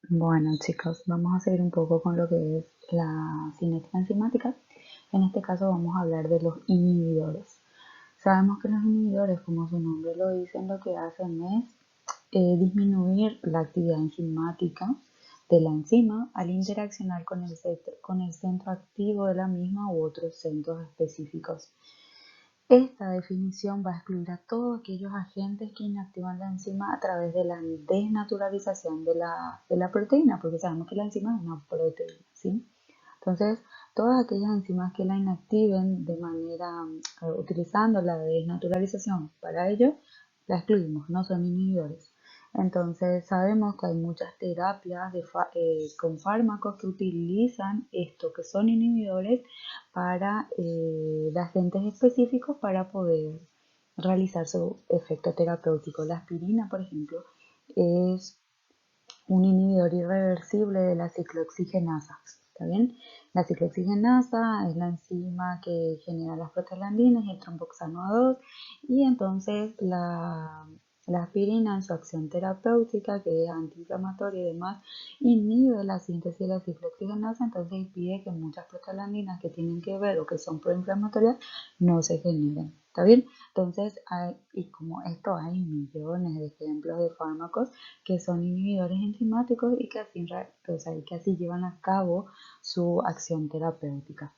Bueno, chicos, vamos a seguir un poco con lo que es la cinética enzimática. En este caso vamos a hablar de los inhibidores. Sabemos que los inhibidores, como su nombre lo dice, lo que hacen es disminuir la actividad enzimática de la enzima al interaccionar con el centro activo de la misma u otros centros específicos. Esta definición va a excluir a todos aquellos agentes que inactivan la enzima a través de la desnaturalización de la proteína, porque sabemos que la enzima es una proteína, ¿sí? Entonces, todas aquellas enzimas que la inactiven de manera, utilizando la desnaturalización para ello, la excluimos, no son inhibidores. Entonces, sabemos que hay muchas terapias con fármacos que utilizan esto, que son inhibidores para de agentes específicos para poder realizar su efecto terapéutico. La aspirina, por ejemplo, es un inhibidor irreversible de la ciclooxigenasa. ¿Está bien? La ciclooxigenasa es la enzima que genera las prostaglandinas y el tromboxano A2, y entonces la aspirina en su acción terapéutica, que es antiinflamatoria y demás, inhibe la síntesis de la ciclooxigenasa, entonces impide que muchas prostaglandinas que tienen que ver o que son proinflamatorias no se generen. ¿Está bien? Entonces, y como esto hay millones de ejemplos de fármacos que son inhibidores enzimáticos y que así llevan a cabo su acción terapéutica.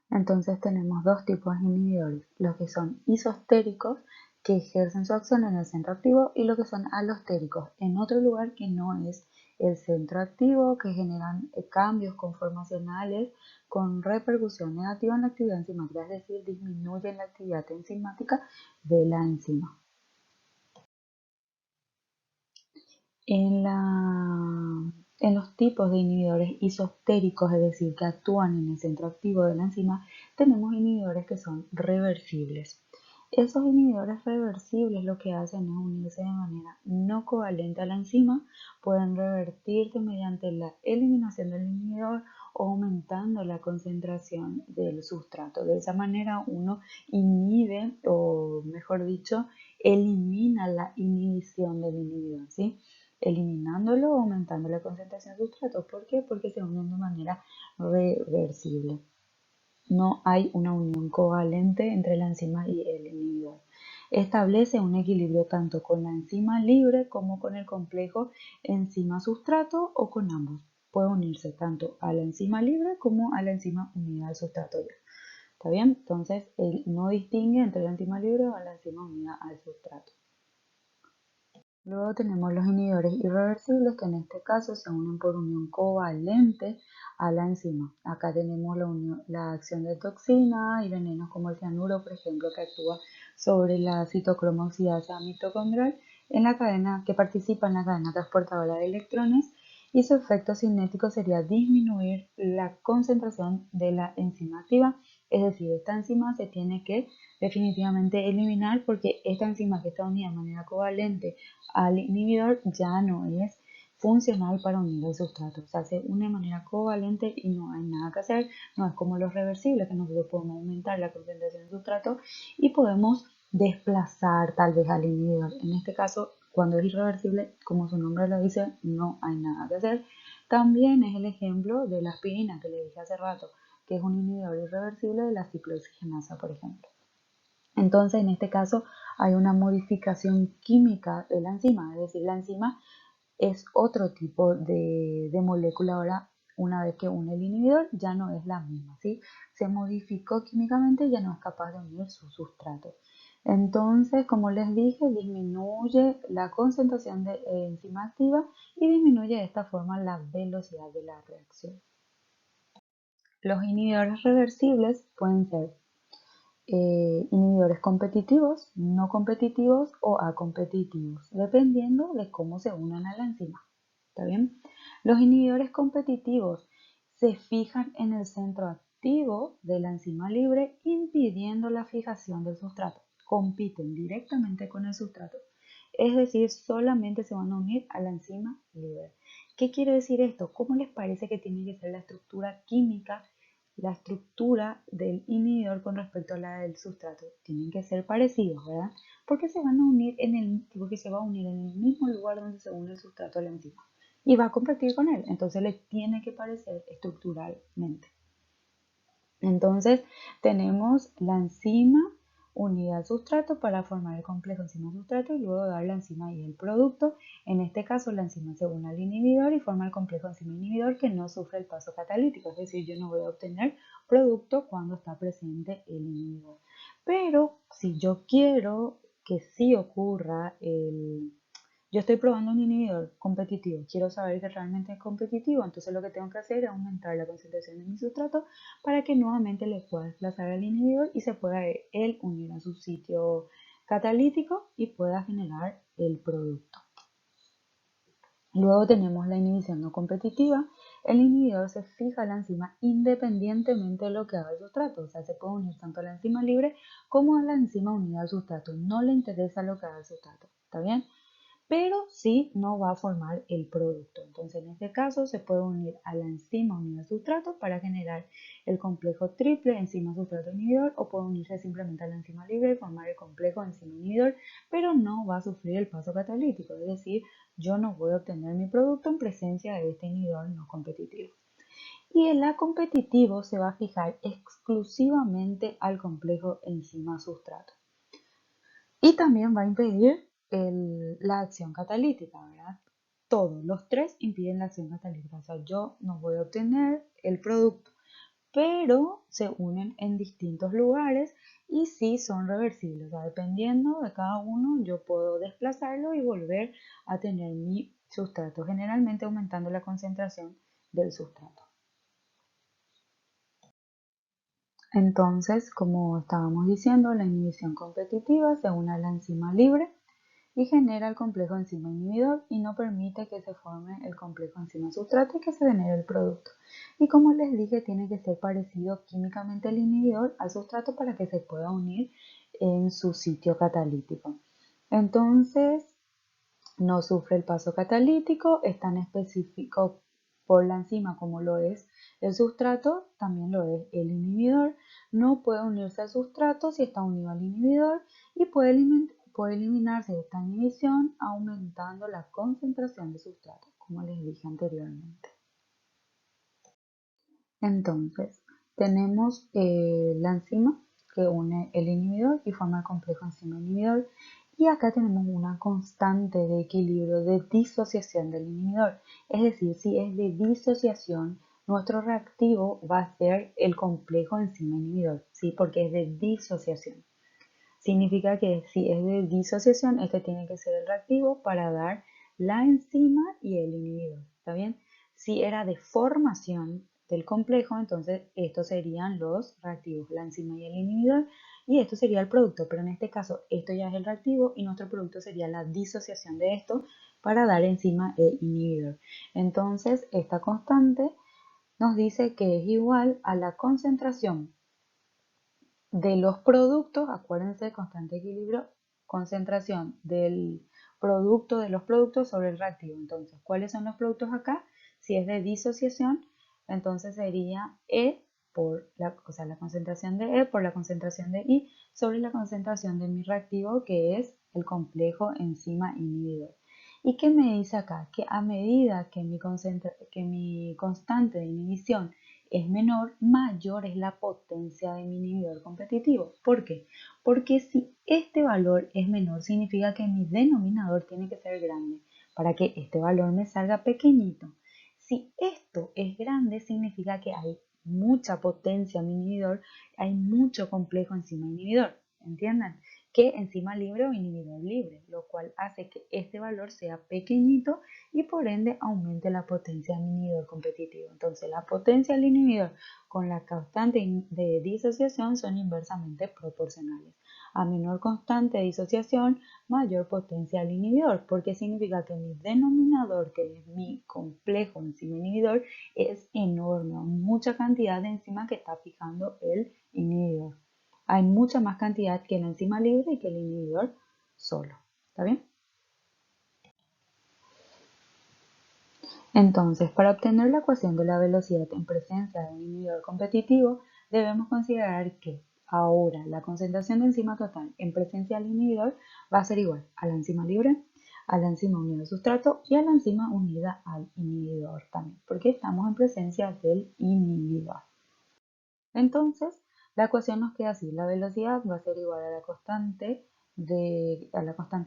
Entonces tenemos dos tipos de inhibidores, los que son isostéricos, que ejercen su acción en el centro activo, y los que son alostéricos, en otro lugar que no es el centro activo, que generan cambios conformacionales con repercusión negativa en la actividad enzimática, es decir, disminuyen la actividad enzimática de la enzima. En, en los tipos de inhibidores isostéricos, es decir, que actúan en el centro activo de la enzima, tenemos inhibidores que son reversibles. Esos inhibidores reversibles lo que hacen es unirse de manera no covalente a la enzima, pueden revertirse mediante la eliminación del inhibidor o aumentando la concentración del sustrato. De esa manera uno inhibe, o mejor dicho, elimina la inhibición del inhibidor, ¿sí? Eliminándolo o aumentando la concentración de sustrato. ¿Por qué? Porque se unen de manera reversible. No hay una unión covalente entre la enzima y el inhibidor. Establece un equilibrio tanto con la enzima libre como con el complejo enzima-sustrato o con ambos. Puede unirse tanto a la enzima libre como a la enzima unida al sustrato. ¿Está bien? Entonces, él no distingue entre la enzima libre o la enzima unida al sustrato. Luego tenemos los inhibidores irreversibles, que en este caso se unen por unión covalente a la enzima. Acá tenemos la acción de toxina y venenos como el cianuro, por ejemplo, que actúa sobre la citocromo oxidasa mitocondrial en la cadena, que participa en la cadena transportadora de electrones, y su efecto cinético sería disminuir la concentración de la enzima activa. Es decir, esta enzima se tiene que definitivamente eliminar, porque esta enzima, que está unida de manera covalente al inhibidor, ya no es funcional para unir el sustrato. O sea, se une de manera covalente y no hay nada que hacer. No es como los reversibles, que nosotros podemos aumentar la concentración del sustrato y podemos desplazar tal vez al inhibidor. En este caso, cuando es irreversible, como su nombre lo dice, no hay nada que hacer. También es el ejemplo de la aspirina que le dije hace rato, que es un inhibidor irreversible de la ciclooxigenasa, por ejemplo. Entonces, en este caso, hay una modificación química de la enzima, es decir, la enzima es otro tipo de molécula. Ahora, una vez que une el inhibidor, ya no es la misma, ¿sí? Se modificó químicamente y ya no es capaz de unir su sustrato. Entonces, como les dije, disminuye la concentración de enzima activa y disminuye de esta forma la velocidad de la reacción. Los inhibidores reversibles pueden ser inhibidores competitivos, no competitivos o acompetitivos, dependiendo de cómo se unan a la enzima. ¿Está bien? Los inhibidores competitivos se fijan en el centro activo de la enzima libre, impidiendo la fijación del sustrato. Compiten directamente con el sustrato. Es decir, solamente se van a unir a la enzima libre. ¿Qué quiere decir esto? ¿Cómo les parece que tiene que ser la estructura química, la estructura del inhibidor con respecto a la del sustrato tienen que ser parecidos, ¿verdad? Porque se van a unir porque se va a unir en el mismo lugar donde se une el sustrato a la enzima y va a competir con él, entonces le tiene que parecer estructuralmente. Entonces tenemos la enzima unida al sustrato para formar el complejo enzima-sustrato y luego dar la enzima y el producto. En este caso la enzima se une al inhibidor y forma el complejo enzima-inhibidor que no sufre el paso catalítico, es decir, yo no voy a obtener producto cuando está presente el inhibidor. Pero si yo quiero que sí ocurra yo estoy probando un inhibidor competitivo, quiero saber que realmente es competitivo, entonces lo que tengo que hacer es aumentar la concentración de mi sustrato para que nuevamente le pueda desplazar al inhibidor y se pueda él unir a su sitio catalítico y pueda generar el producto. Luego tenemos la inhibición no competitiva. El inhibidor se fija a la enzima independientemente de lo que haga el sustrato, o sea, se puede unir tanto a la enzima libre como a la enzima unida al sustrato, no le interesa lo que haga el sustrato, ¿está bien? Pero sí no va a formar el producto. Entonces, en este caso, se puede unir a la enzima unida al sustrato para generar el complejo triple enzima-sustrato-inhibidor o puede unirse simplemente a la enzima libre y formar el complejo enzima-inhibidor, pero no va a sufrir el paso catalítico, es decir, yo no voy a obtener mi producto en presencia de este inhibidor no competitivo. Y el A competitivo se va a fijar exclusivamente al complejo enzima-sustrato. Y también va a impedir la acción catalítica, ¿verdad? Todos, los tres impiden la acción catalítica. O sea, yo no voy a obtener el producto, pero se unen en distintos lugares y sí son reversibles. O sea, dependiendo de cada uno, yo puedo desplazarlo y volver a tener mi sustrato, generalmente aumentando la concentración del sustrato. Entonces, como estábamos diciendo, la inhibición competitiva se une a la enzima libre y genera el complejo enzima inhibidor y no permite que se forme el complejo enzima sustrato y que se genere el producto. Y como les dije, tiene que ser parecido químicamente el inhibidor al sustrato para que se pueda unir en su sitio catalítico. Entonces, no sufre el paso catalítico, es tan específico por la enzima como lo es el sustrato, también lo es el inhibidor. No puede unirse al sustrato si está unido al inhibidor y puede eliminarse esta inhibición aumentando la concentración de sustrato, como les dije anteriormente. Entonces, tenemos la enzima que une el inhibidor y forma el complejo enzima-inhibidor. Y acá tenemos una constante de equilibrio de disociación del inhibidor. Es decir, si es de disociación, nuestro reactivo va a ser el complejo enzima-inhibidor, ¿sí? Porque es de disociación. Significa que si es de disociación, este tiene que ser el reactivo para dar la enzima y el inhibidor, ¿está bien? Si era de formación del complejo, entonces estos serían los reactivos, la enzima y el inhibidor, y esto sería el producto, pero en este caso esto ya es el reactivo y nuestro producto sería la disociación de esto para dar enzima e inhibidor. Entonces esta constante nos dice que es igual a la concentración de los productos, acuérdense, constante equilibrio, concentración del producto de los productos sobre el reactivo. Entonces, ¿cuáles son los productos acá? Si es de disociación, entonces sería E por la concentración de E por la concentración de I sobre la concentración de mi reactivo, que es el complejo enzima inhibidor. ¿Y qué me dice acá? Que a medida que mi constante de inhibición es menor, mayor es la potencia de mi inhibidor competitivo. ¿Por qué? Porque si este valor es menor, significa que mi denominador tiene que ser grande para que este valor me salga pequeñito. Si esto es grande, significa que hay mucha potencia en mi inhibidor, hay mucho complejo enzima inhibidor. ¿Entienden? Que enzima libre o inhibidor libre, lo cual hace que este valor sea pequeñito y por ende aumente la potencia del inhibidor competitivo. Entonces la potencia del inhibidor con la constante de disociación son inversamente proporcionales. A menor constante de disociación, mayor potencia del inhibidor, porque significa que mi denominador, que es mi complejo enzima inhibidor, es enorme, mucha cantidad de enzima que está fijando el inhibidor. Hay mucha más cantidad que la enzima libre y que el inhibidor solo. ¿Está bien? Entonces, para obtener la ecuación de la velocidad en presencia de un inhibidor competitivo, debemos considerar que ahora la concentración de enzima total en presencia del inhibidor va a ser igual a la enzima libre, a la enzima unida al sustrato y a la enzima unida al inhibidor también, porque estamos en presencia del inhibidor. Entonces, la ecuación nos queda así: la velocidad va a ser igual a la constante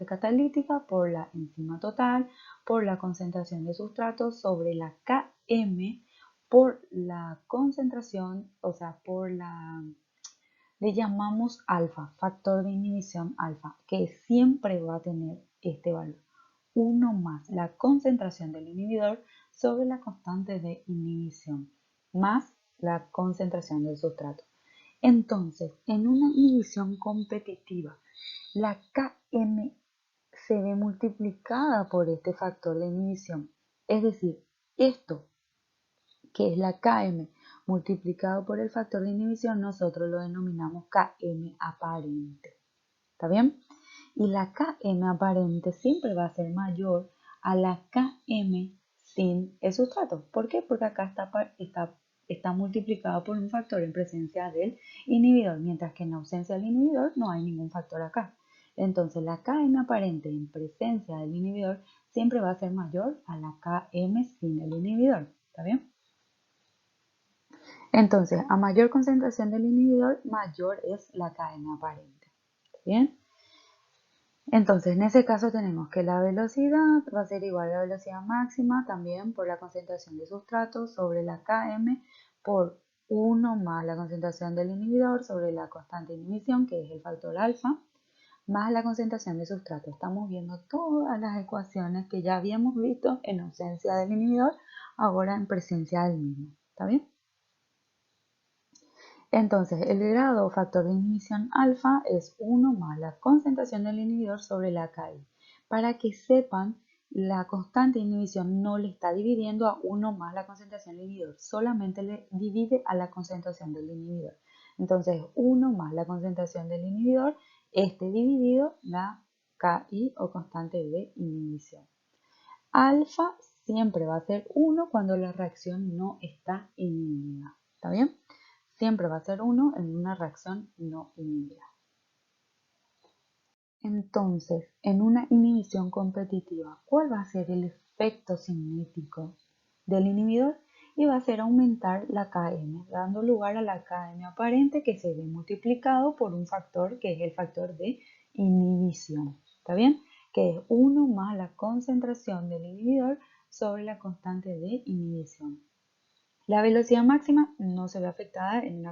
catalítica por la enzima total, por la concentración de sustrato sobre la Km, por la concentración, o sea, le llamamos alfa, factor de inhibición alfa, que siempre va a tener este valor: 1 más la concentración del inhibidor sobre la constante de inhibición, más la concentración del sustrato. Entonces, en una inhibición competitiva, la Km se ve multiplicada por este factor de inhibición. Es decir, esto, que es la Km multiplicado por el factor de inhibición, nosotros lo denominamos Km aparente. ¿Está bien? Y la Km aparente siempre va a ser mayor a la Km sin el sustrato. ¿Por qué? Porque acá está multiplicado por un factor en presencia del inhibidor, mientras que en ausencia del inhibidor no hay ningún factor acá. Entonces la Km aparente en presencia del inhibidor siempre va a ser mayor a la Km sin el inhibidor. ¿Está bien? Entonces, a mayor concentración del inhibidor, mayor es la Km aparente. ¿Bien? Entonces, en ese caso tenemos que la velocidad va a ser igual a la velocidad máxima también por la concentración de sustrato sobre la Km por 1 más la concentración del inhibidor sobre la constante de inhibición, que es el factor alfa, más la concentración de sustrato. Estamos viendo todas las ecuaciones que ya habíamos visto en ausencia del inhibidor, ahora en presencia del mismo. ¿Está bien? Entonces, el grado o factor de inhibición alfa es 1 más la concentración del inhibidor sobre la KI. Para que sepan, la constante de inhibición no le está dividiendo a 1 más la concentración del inhibidor, solamente le divide a la concentración del inhibidor. Entonces, 1 más la concentración del inhibidor, este dividido la KI o constante de inhibición. Alfa siempre va a ser 1 cuando la reacción no está inhibida. ¿Está bien? Siempre va a ser 1 en una reacción no inhibida. Entonces, en una inhibición competitiva, ¿cuál va a ser el efecto cinético del inhibidor? Y va a ser aumentar la Km, dando lugar a la Km aparente, que se ve multiplicado por un factor que es el factor de inhibición. ¿Está bien? Que es 1 más la concentración del inhibidor sobre la constante de inhibición. La velocidad máxima no se ve afectada en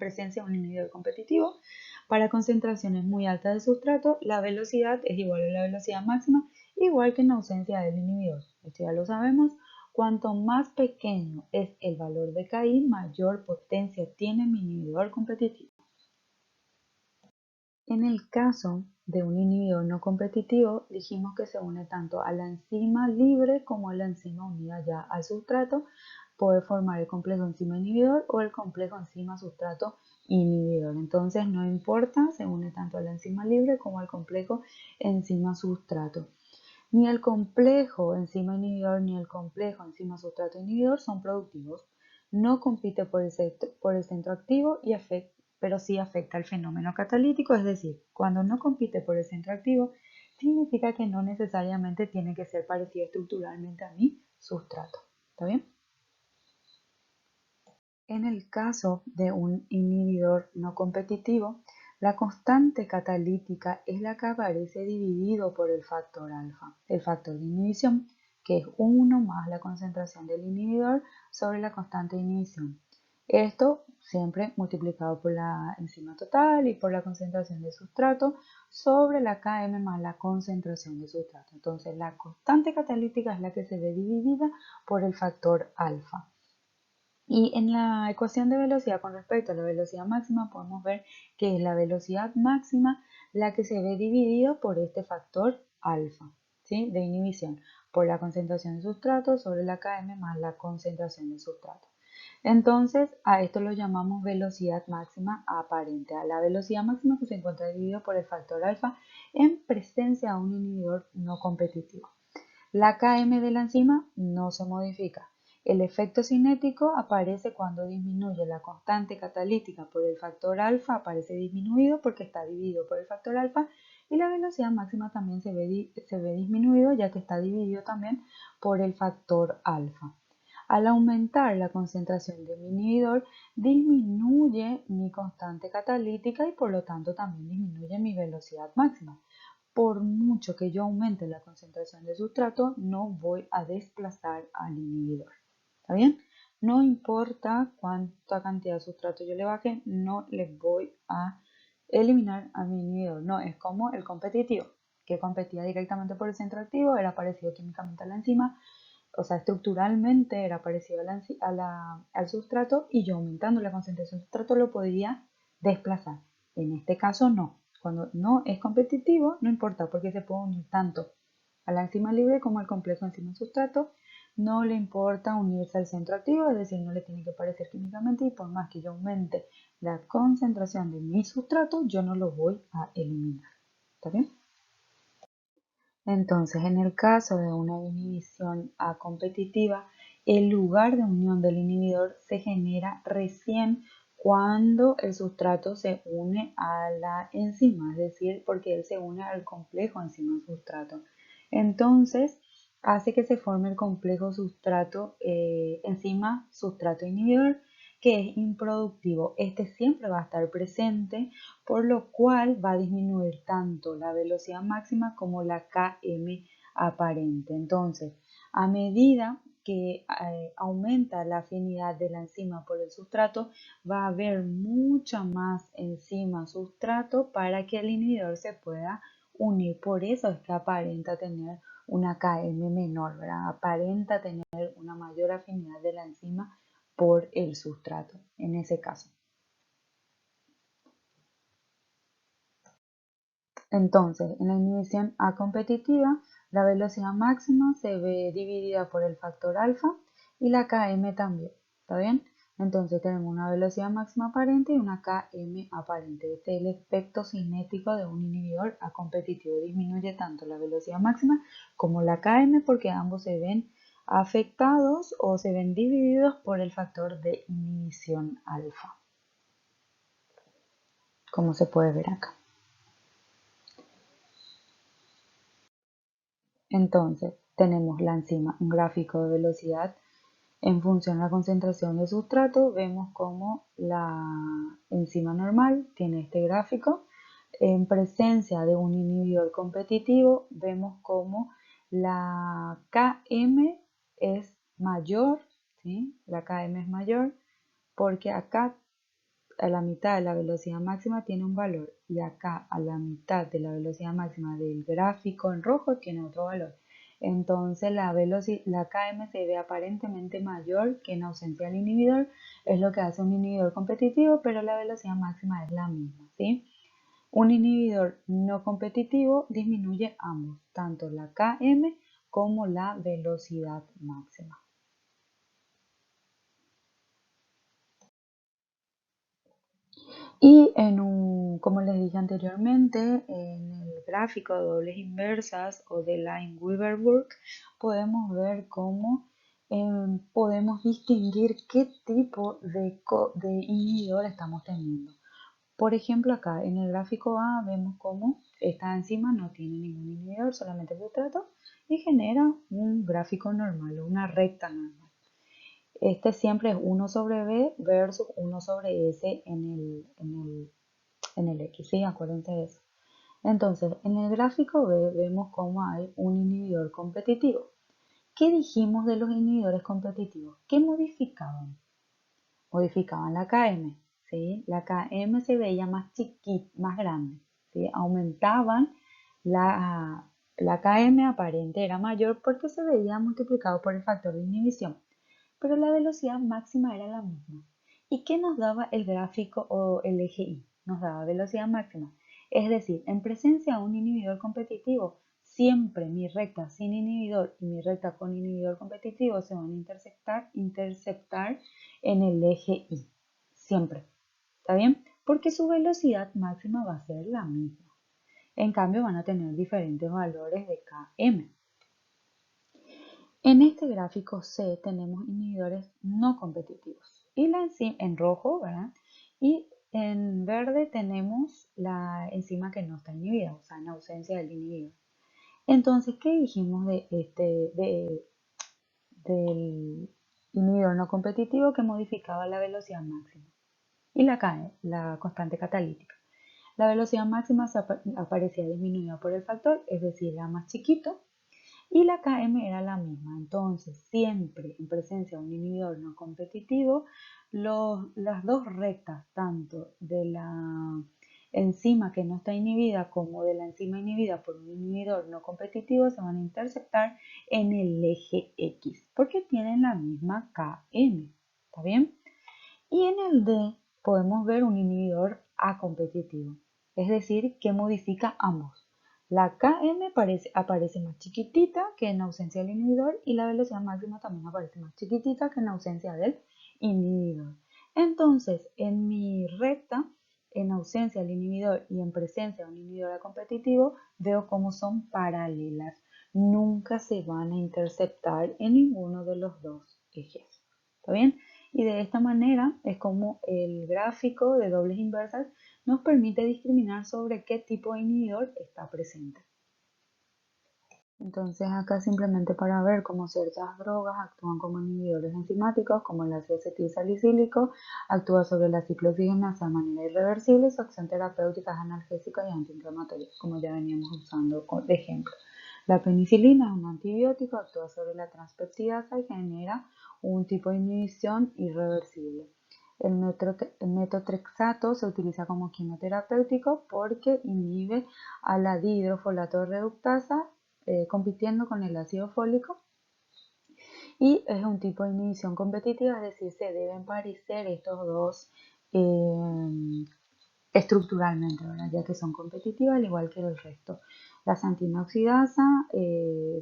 presencia de un inhibidor competitivo. Para concentraciones muy altas de sustrato, la velocidad es igual a la velocidad máxima, igual que en ausencia del inhibidor. Esto ya lo sabemos. Cuanto más pequeño es el valor de KI, mayor potencia tiene mi inhibidor competitivo. En el caso de un inhibidor no competitivo, dijimos que se une tanto a la enzima libre como a la enzima unida ya al sustrato. Puede formar el complejo enzima inhibidor o el complejo enzima sustrato inhibidor. Entonces no importa, se une tanto a la enzima libre como al complejo enzima sustrato. Ni el complejo enzima inhibidor ni el complejo enzima sustrato inhibidor son productivos. No compite por el centro activo pero sí afecta el fenómeno catalítico, es decir, cuando no compite por el centro activo, significa que no necesariamente tiene que ser parecido estructuralmente a mi sustrato. ¿Está bien? En el caso de un inhibidor no competitivo, la constante catalítica es la que aparece dividido por el factor alfa, el factor de inhibición, que es 1 más la concentración del inhibidor sobre la constante de inhibición. Esto siempre multiplicado por la enzima total y por la concentración de sustrato sobre la Km más la concentración de sustrato. Entonces la constante catalítica es la que se ve dividida por el factor alfa. Y en la ecuación de velocidad con respecto a la velocidad máxima podemos ver que es la velocidad máxima la que se ve dividido por este factor alfa, ¿sí? De inhibición, por la concentración de sustrato sobre la Km más la concentración de sustrato. Entonces a esto lo llamamos velocidad máxima aparente, a la velocidad máxima que se encuentra dividido por el factor alfa en presencia de un inhibidor no competitivo. La Km de la enzima no se modifica. El efecto cinético aparece cuando disminuye la constante catalítica por el factor alfa, aparece disminuido porque está dividido por el factor alfa, y la velocidad máxima también se ve disminuido ya que está dividido también por el factor alfa. Al aumentar la concentración de mi inhibidor, disminuye mi constante catalítica y por lo tanto también disminuye mi velocidad máxima. Por mucho que yo aumente la concentración de sustrato, no voy a desplazar al inhibidor. ¿Está bien? No importa cuánta cantidad de sustrato yo le baje, no le voy a eliminar a mi inhibidor. No es como el competitivo, que competía directamente por el centro activo, era parecido químicamente a la enzima, o sea, estructuralmente era parecido al sustrato, y yo aumentando la concentración de sustrato lo podía desplazar. En este caso no. Cuando no es competitivo, no importa porque se puede unir tanto a la enzima libre como al complejo enzima-sustrato. No le importa unirse al centro activo, es decir, no le tiene que parecer químicamente, y por más que yo aumente la concentración de mi sustrato, yo no lo voy a eliminar. ¿Está bien? Entonces, en el caso de una inhibición A competitiva, el lugar de unión del inhibidor se genera recién cuando el sustrato se une a la enzima, es decir, porque él se une al complejo enzima-sustrato. Entonces, hace que se forme el complejo sustrato, enzima-sustrato-inhibidor, que es improductivo. Este siempre va a estar presente, por lo cual va a disminuir tanto la velocidad máxima como la Km aparente. Entonces, a medida que aumenta la afinidad de la enzima por el sustrato, va a haber mucha más enzima sustrato para que el inhibidor se pueda unir. Por eso es que aparenta tener una Km menor, ¿verdad? Aparenta tener una mayor afinidad de la enzima por el sustrato en ese caso. Entonces, en la inhibición A competitiva, la velocidad máxima se ve dividida por el factor alfa y la Km también. ¿Está bien? Entonces tenemos una velocidad máxima aparente y una Km aparente. Este es el efecto cinético de un inhibidor A competitivo. Disminuye tanto la velocidad máxima como la Km porque ambos se ven afectados o se ven divididos por el factor de inhibición alfa, como se puede ver acá. Entonces, tenemos la enzima, un gráfico de velocidad en función de la concentración de sustrato. Vemos cómo la enzima normal tiene este gráfico. En presencia de un inhibidor competitivo, vemos cómo la Km es mayor, ¿sí? La Km es mayor porque acá a la mitad de la velocidad máxima tiene un valor y acá a la mitad de la velocidad máxima del gráfico en rojo tiene otro valor. Entonces la Km se ve aparentemente mayor que en ausencia del inhibidor, es lo que hace un inhibidor competitivo, pero la velocidad máxima es la misma, ¿sí? Un inhibidor no competitivo disminuye ambos, tanto la Km como la velocidad máxima. Y como les dije anteriormente, en el gráfico de dobles inversas o de Line-Weiber-Burk podemos ver cómo podemos distinguir qué tipo de inhibidor estamos teniendo. Por ejemplo, acá en el gráfico A vemos cómo esta enzima no tiene ningún inhibidor, solamente el sustrato, y genera un gráfico normal, una recta normal. Este siempre es 1 sobre B versus 1 sobre S en el X, ¿sí? Acuérdense de eso. Entonces, en el gráfico B vemos cómo hay un inhibidor competitivo. ¿Qué dijimos de los inhibidores competitivos? ¿Qué modificaban? Modificaban la Km, ¿sí? La Km se veía más chiquita, más grande, ¿sí? Aumentaban la Km aparente, era mayor porque se veía multiplicado por el factor de inhibición, pero la velocidad máxima era la misma. ¿Y qué nos daba el gráfico o el eje Y? Nos daba velocidad máxima. Es decir, en presencia de un inhibidor competitivo, siempre mi recta sin inhibidor y mi recta con inhibidor competitivo se van a interceptar en el eje Y. Siempre. ¿Está bien? Porque su velocidad máxima va a ser la misma. En cambio, van a tener diferentes valores de Km. En este gráfico C tenemos inhibidores no competitivos y la enzima en rojo, ¿verdad? Y en verde tenemos la enzima que no está inhibida, o sea, en ausencia del inhibidor. Entonces, ¿qué dijimos del inhibidor no competitivo que modificaba la velocidad máxima? Y la constante catalítica. La velocidad máxima aparecía disminuida por el factor, es decir, era más chiquito, y la Km era la misma. Entonces, siempre en presencia de un inhibidor no competitivo, las dos rectas, tanto de la enzima que no está inhibida como de la enzima inhibida por un inhibidor no competitivo, se van a interceptar en el eje X, porque tienen la misma Km. ¿Está bien? Y en el D podemos ver un inhibidor acompetitivo, es decir, que modifica ambos. La Km aparece más chiquitita que en ausencia del inhibidor y la velocidad máxima también aparece más chiquitita que en ausencia del inhibidor. Entonces, en mi recta, en ausencia del inhibidor y en presencia de un inhibidor acompetitivo, veo cómo son paralelas. Nunca se van a interceptar en ninguno de los dos ejes. ¿Está bien? Y de esta manera es como el gráfico de dobles inversas nos permite discriminar sobre qué tipo de inhibidor está presente. Entonces acá simplemente para ver cómo ciertas drogas actúan como inhibidores enzimáticos, como el ácido acetilsalicílico, actúa sobre la ciclooxigenasa de manera irreversible y su acción terapéutica es analgésica y antiinflamatoria, como ya veníamos usando de ejemplo. La penicilina es un antibiótico, actúa sobre la transpeptidasa y genera un tipo de inhibición irreversible. El metotrexato se utiliza como quimioterapéutico porque inhibe a la dihidrofolato reductasa compitiendo con el ácido fólico y es un tipo de inhibición competitiva, es decir, se deben parecer estos dos estructuralmente, ¿verdad? Ya que son competitivas al igual que el resto. La xantina oxidasa,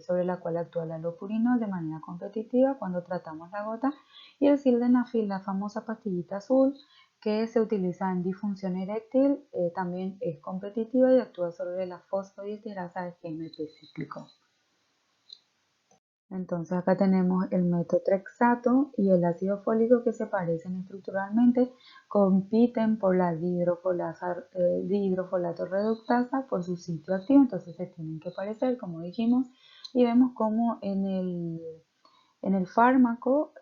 sobre la cual actúa la lopurinol de manera competitiva cuando tratamos la gota, y el sildenafil, la famosa pastillita azul, que se utiliza en disfunción eréctil, también es competitiva y actúa sobre la fosfodiesterasa de GMP cíclico. Entonces acá tenemos el metotrexato y el ácido fólico que se parecen estructuralmente, compiten por la dihidrofolato reductasa por su sitio activo, entonces se tienen que parecer, como dijimos, y vemos como en el fármaco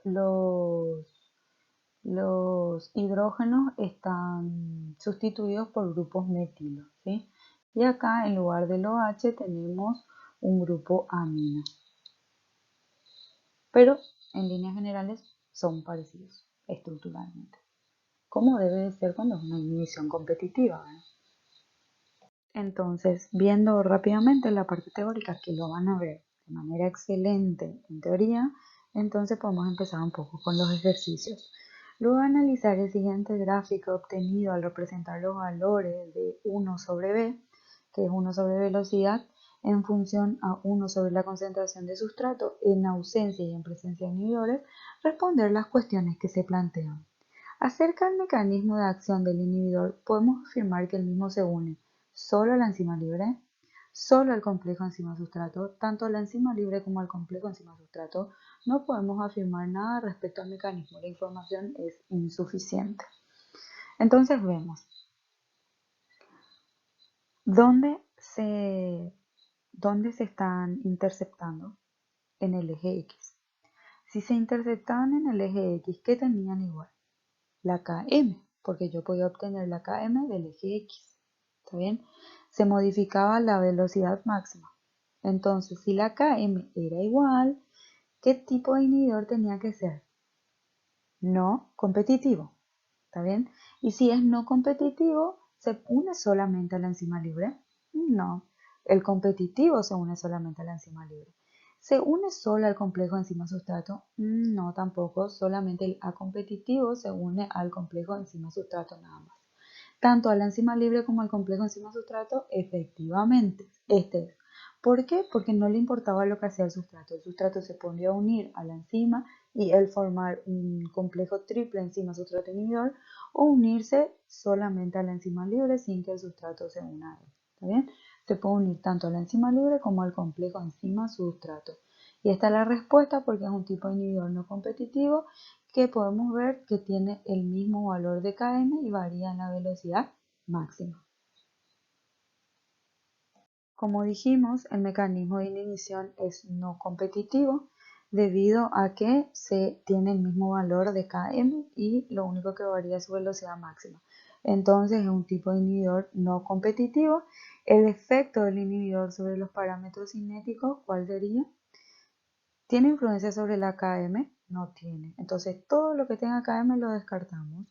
los hidrógenos están sustituidos por grupos metilo, ¿sí? Y acá en lugar del OH tenemos un grupo amino, pero en líneas generales son parecidos estructuralmente, como debe de ser cuando es una inhibición competitiva, ¿verdad? Entonces, viendo rápidamente la parte teórica, que lo van a ver de manera excelente en teoría, entonces podemos empezar un poco con los ejercicios. Luego de analizar el siguiente gráfico obtenido al representar los valores de 1 sobre b, que es 1 sobre velocidad, en función a 1 sobre la concentración de sustrato en ausencia y en presencia de inhibidores, responder las cuestiones que se plantean. Acerca del mecanismo de acción del inhibidor, podemos afirmar que el mismo se une solo a la enzima libre, solo al complejo enzima-sustrato, tanto la enzima libre como al complejo enzima-sustrato. No podemos afirmar nada respecto al mecanismo, la información es insuficiente. Entonces vemos dónde se están interceptando en el eje X. Si se interceptaban en el eje X, ¿qué tenían igual? La Km, porque yo podía obtener la Km del eje X. ¿Está bien? Se modificaba la velocidad máxima. Entonces, si la Km era igual, ¿qué tipo de inhibidor tenía que ser? No competitivo. ¿Está bien? Y si es no competitivo, ¿se une solamente a la enzima libre? No. El competitivo se une solamente a la enzima libre. ¿Se une solo al complejo enzima-sustrato? No, tampoco. Solamente el acompetitivo se une al complejo enzima-sustrato nada más. Tanto a la enzima libre como al complejo enzima-sustrato, efectivamente. Este es. ¿Por qué? Porque no le importaba lo que hacía el sustrato. El sustrato se podía unir a la enzima y él formar un complejo triple enzima-sustrato inhibidor o unirse solamente a la enzima libre sin que el sustrato se una a él. ¿Está bien? Se puede unir tanto a la enzima libre como al complejo enzima-sustrato. Y esta es la respuesta porque es un tipo de inhibidor no competitivo que podemos ver que tiene el mismo valor de Km y varía en la velocidad máxima. Como dijimos, el mecanismo de inhibición es no competitivo debido a que se tiene el mismo valor de Km y lo único que varía es su velocidad máxima. Entonces es un tipo de inhibidor no competitivo. El efecto del inhibidor sobre los parámetros cinéticos, ¿cuál sería? ¿Tiene influencia sobre la Km? No tiene. Entonces todo lo que tenga Km lo descartamos.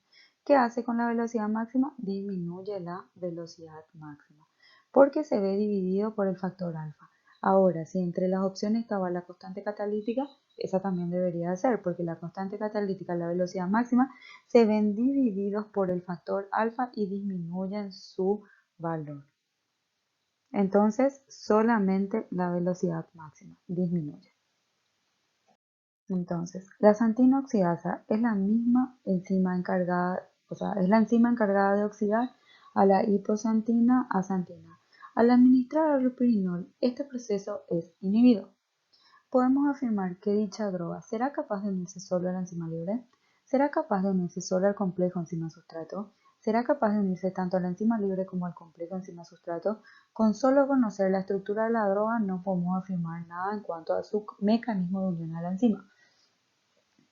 ¿Qué hace con la velocidad máxima? Disminuye la velocidad máxima porque se ve dividido por el factor alfa. Ahora, si entre las opciones estaba la constante catalítica, esa también debería de ser, porque la constante catalítica y la velocidad máxima se ven divididos por el factor alfa y disminuyen su valor. Entonces, solamente la velocidad máxima disminuye. Entonces, la santina oxidasa es la misma enzima encargada, es la enzima encargada de oxidar a la hiposantina a santina. Al administrar allopurinol, este proceso es inhibido. Podemos afirmar que dicha droga será capaz de unirse solo a la enzima libre, será capaz de unirse solo al complejo enzima-sustrato, será capaz de unirse tanto a la enzima libre como al complejo enzima-sustrato. Con solo conocer la estructura de la droga no podemos afirmar nada en cuanto a su mecanismo de unión a la enzima.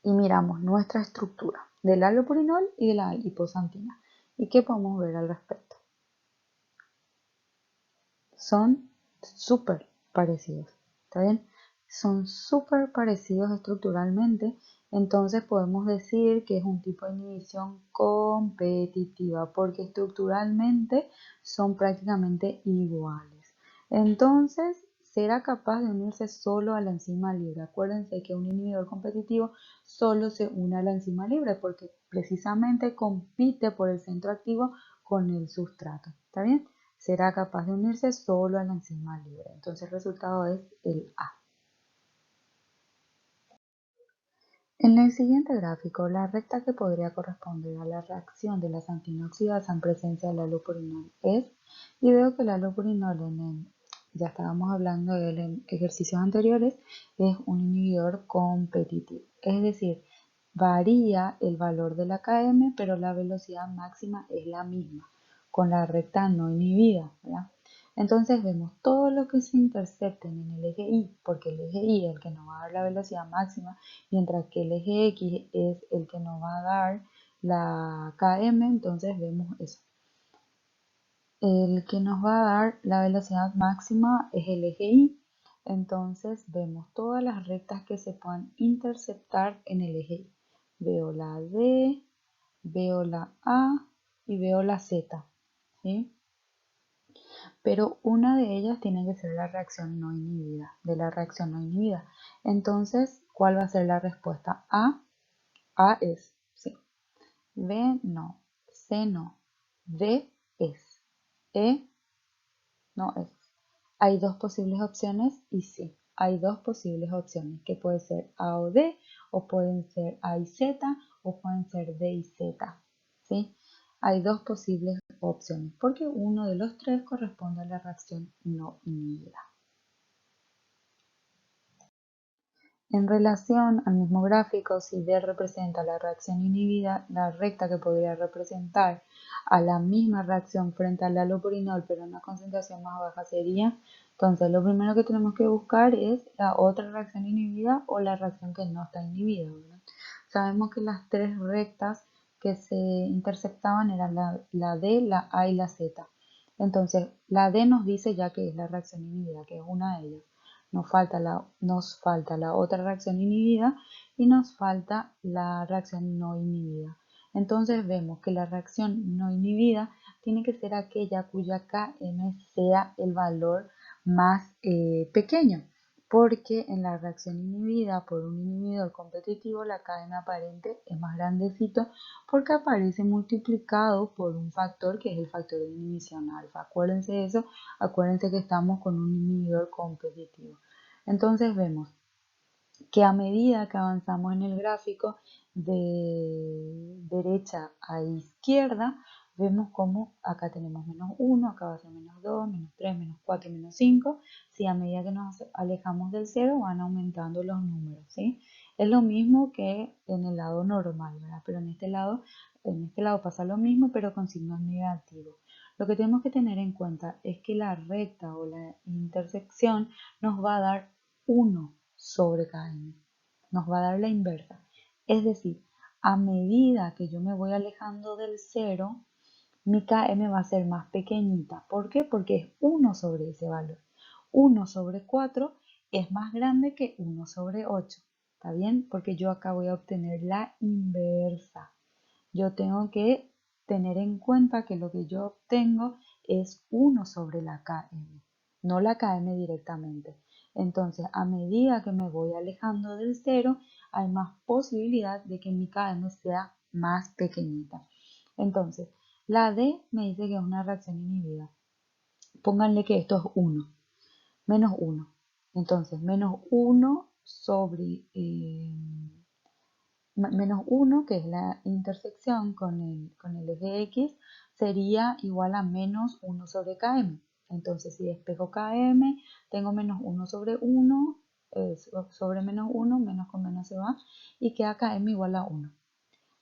Y miramos nuestra estructura del allopurinol y de la hiposantina. ¿Y qué podemos ver al respecto? Son súper parecidos, ¿está bien? Son súper parecidos estructuralmente, entonces podemos decir que es un tipo de inhibición competitiva porque estructuralmente son prácticamente iguales. Entonces, será capaz de unirse solo a la enzima libre. Acuérdense que un inhibidor competitivo solo se une a la enzima libre porque precisamente compite por el centro activo con el sustrato, ¿está bien? Será capaz de unirse solo a la enzima libre. Entonces el resultado es el A. En el siguiente gráfico, la recta que podría corresponder a la reacción de la santina oxidasa en presencia del allopurinol es, y veo que el allopurinol ya estábamos hablando de él en ejercicios anteriores, es un inhibidor competitivo. Es decir, varía el valor de la Km, pero la velocidad máxima es la misma, con la recta no inhibida, ¿verdad? Entonces vemos todo lo que se intercepten en el eje Y, porque el eje Y es el que nos va a dar la velocidad máxima, mientras que el eje X es el que nos va a dar la Km, entonces vemos eso. El que nos va a dar la velocidad máxima es el eje Y, entonces vemos todas las rectas que se puedan interceptar en el eje Y. Veo la D, veo la A y veo la Z, ¿sí? Pero una de ellas tiene que ser la reacción no inhibida, de la reacción no inhibida. Entonces, ¿cuál va a ser la respuesta? A es, sí. B no, C no, D es, E no es. Hay dos posibles opciones y sí, hay dos posibles opciones que puede ser A o D, o pueden ser A y Z, o pueden ser D y Z, ¿sí? Hay dos posibles opciones porque uno de los tres corresponde a la reacción no inhibida. En relación al mismo gráfico, si D representa la reacción inhibida, la recta que podría representar a la misma reacción frente al allopurinol pero en una concentración más baja sería, entonces lo primero que tenemos que buscar es la otra reacción inhibida o la reacción que no está inhibida, ¿verdad? Sabemos que las tres rectas que se interceptaban eran la D, la A y la Z. Entonces la D nos dice ya que es la reacción inhibida, que es una de ellas. Nos falta la otra reacción inhibida y nos falta la reacción no inhibida. Entonces vemos que la reacción no inhibida tiene que ser aquella cuya Km sea el valor más pequeño, porque en la reacción inhibida por un inhibidor competitivo la Km aparente es más grandecito porque aparece multiplicado por un factor que es el factor de inhibición alfa. Acuérdense de eso, acuérdense que estamos con un inhibidor competitivo. Entonces vemos que a medida que avanzamos en el gráfico de derecha a izquierda, vemos cómo acá tenemos menos 1, acá va a ser menos 2, menos 3, menos 4, menos 5. Si a medida que nos alejamos del 0 van aumentando los números, ¿sí? Es lo mismo que en el lado normal, ¿verdad? Pero en este lado pasa lo mismo, pero con signos negativos. Lo que tenemos que tener en cuenta es que la recta o la intersección nos va a dar 1 sobre km. Nos va a dar la inversa. Es decir, a medida que yo me voy alejando del 0, mi km va a ser más pequeñita. ¿Por qué? Porque es 1 sobre ese valor. 1 sobre 4 es más grande que 1 sobre 8. ¿Está bien? Porque yo acá voy a obtener la inversa. Yo tengo que tener en cuenta que lo que yo obtengo es 1 sobre la km, no la km directamente. Entonces, a medida que me voy alejando del 0, hay más posibilidad de que mi km sea más pequeñita. Entonces, la D me dice que es una reacción inhibida. Pónganle que esto es 1, menos 1. Entonces, menos 1 sobre menos 1, que es la intersección con el eje X, sería igual a menos 1 sobre km. Entonces, si despejo km, tengo menos 1 sobre 1, sobre menos 1, menos con menos se va, y queda km igual a 1.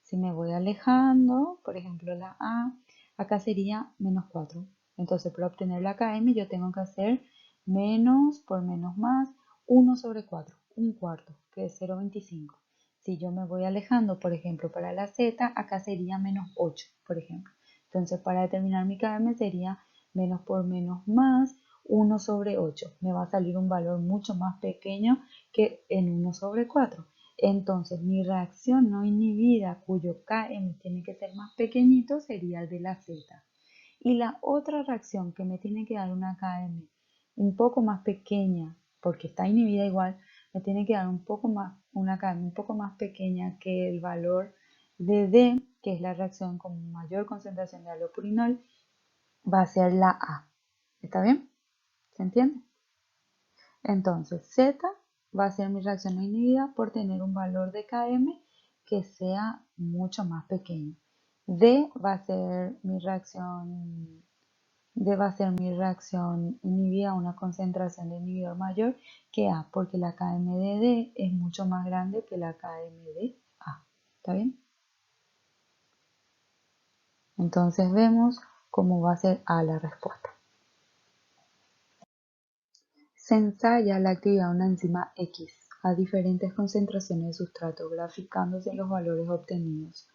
Si me voy alejando, por ejemplo la A, acá sería menos 4. Entonces, para obtener la km, yo tengo que hacer menos por menos más 1 sobre 4, un cuarto, que es 0,25. Si yo me voy alejando, por ejemplo, para la Z, acá sería menos 8, por ejemplo. Entonces, para determinar mi km sería menos por menos más 1 sobre 8. Me va a salir un valor mucho más pequeño que en 1 sobre 4. Entonces, mi reacción no inhibida, cuyo km tiene que ser más pequeñito, sería el de la Z. Y la otra reacción que me tiene que dar una km un poco más pequeña, porque está inhibida igual, me tiene que dar una km un poco más pequeña que el valor de D, que es la reacción con mayor concentración de allopurinol, va a ser la A. ¿Está bien? ¿Se entiende? Entonces, Z va a ser mi reacción no inhibida por tener un valor de km que sea mucho más pequeño. D va a ser mi reacción inhibida a una concentración de inhibidor mayor que A, porque la km de D es mucho más grande que la km de A. ¿Está bien? Entonces vemos cómo va a ser A la respuesta. Se ensaya la actividad de una enzima X a diferentes concentraciones de sustrato, graficándose los valores obtenidos.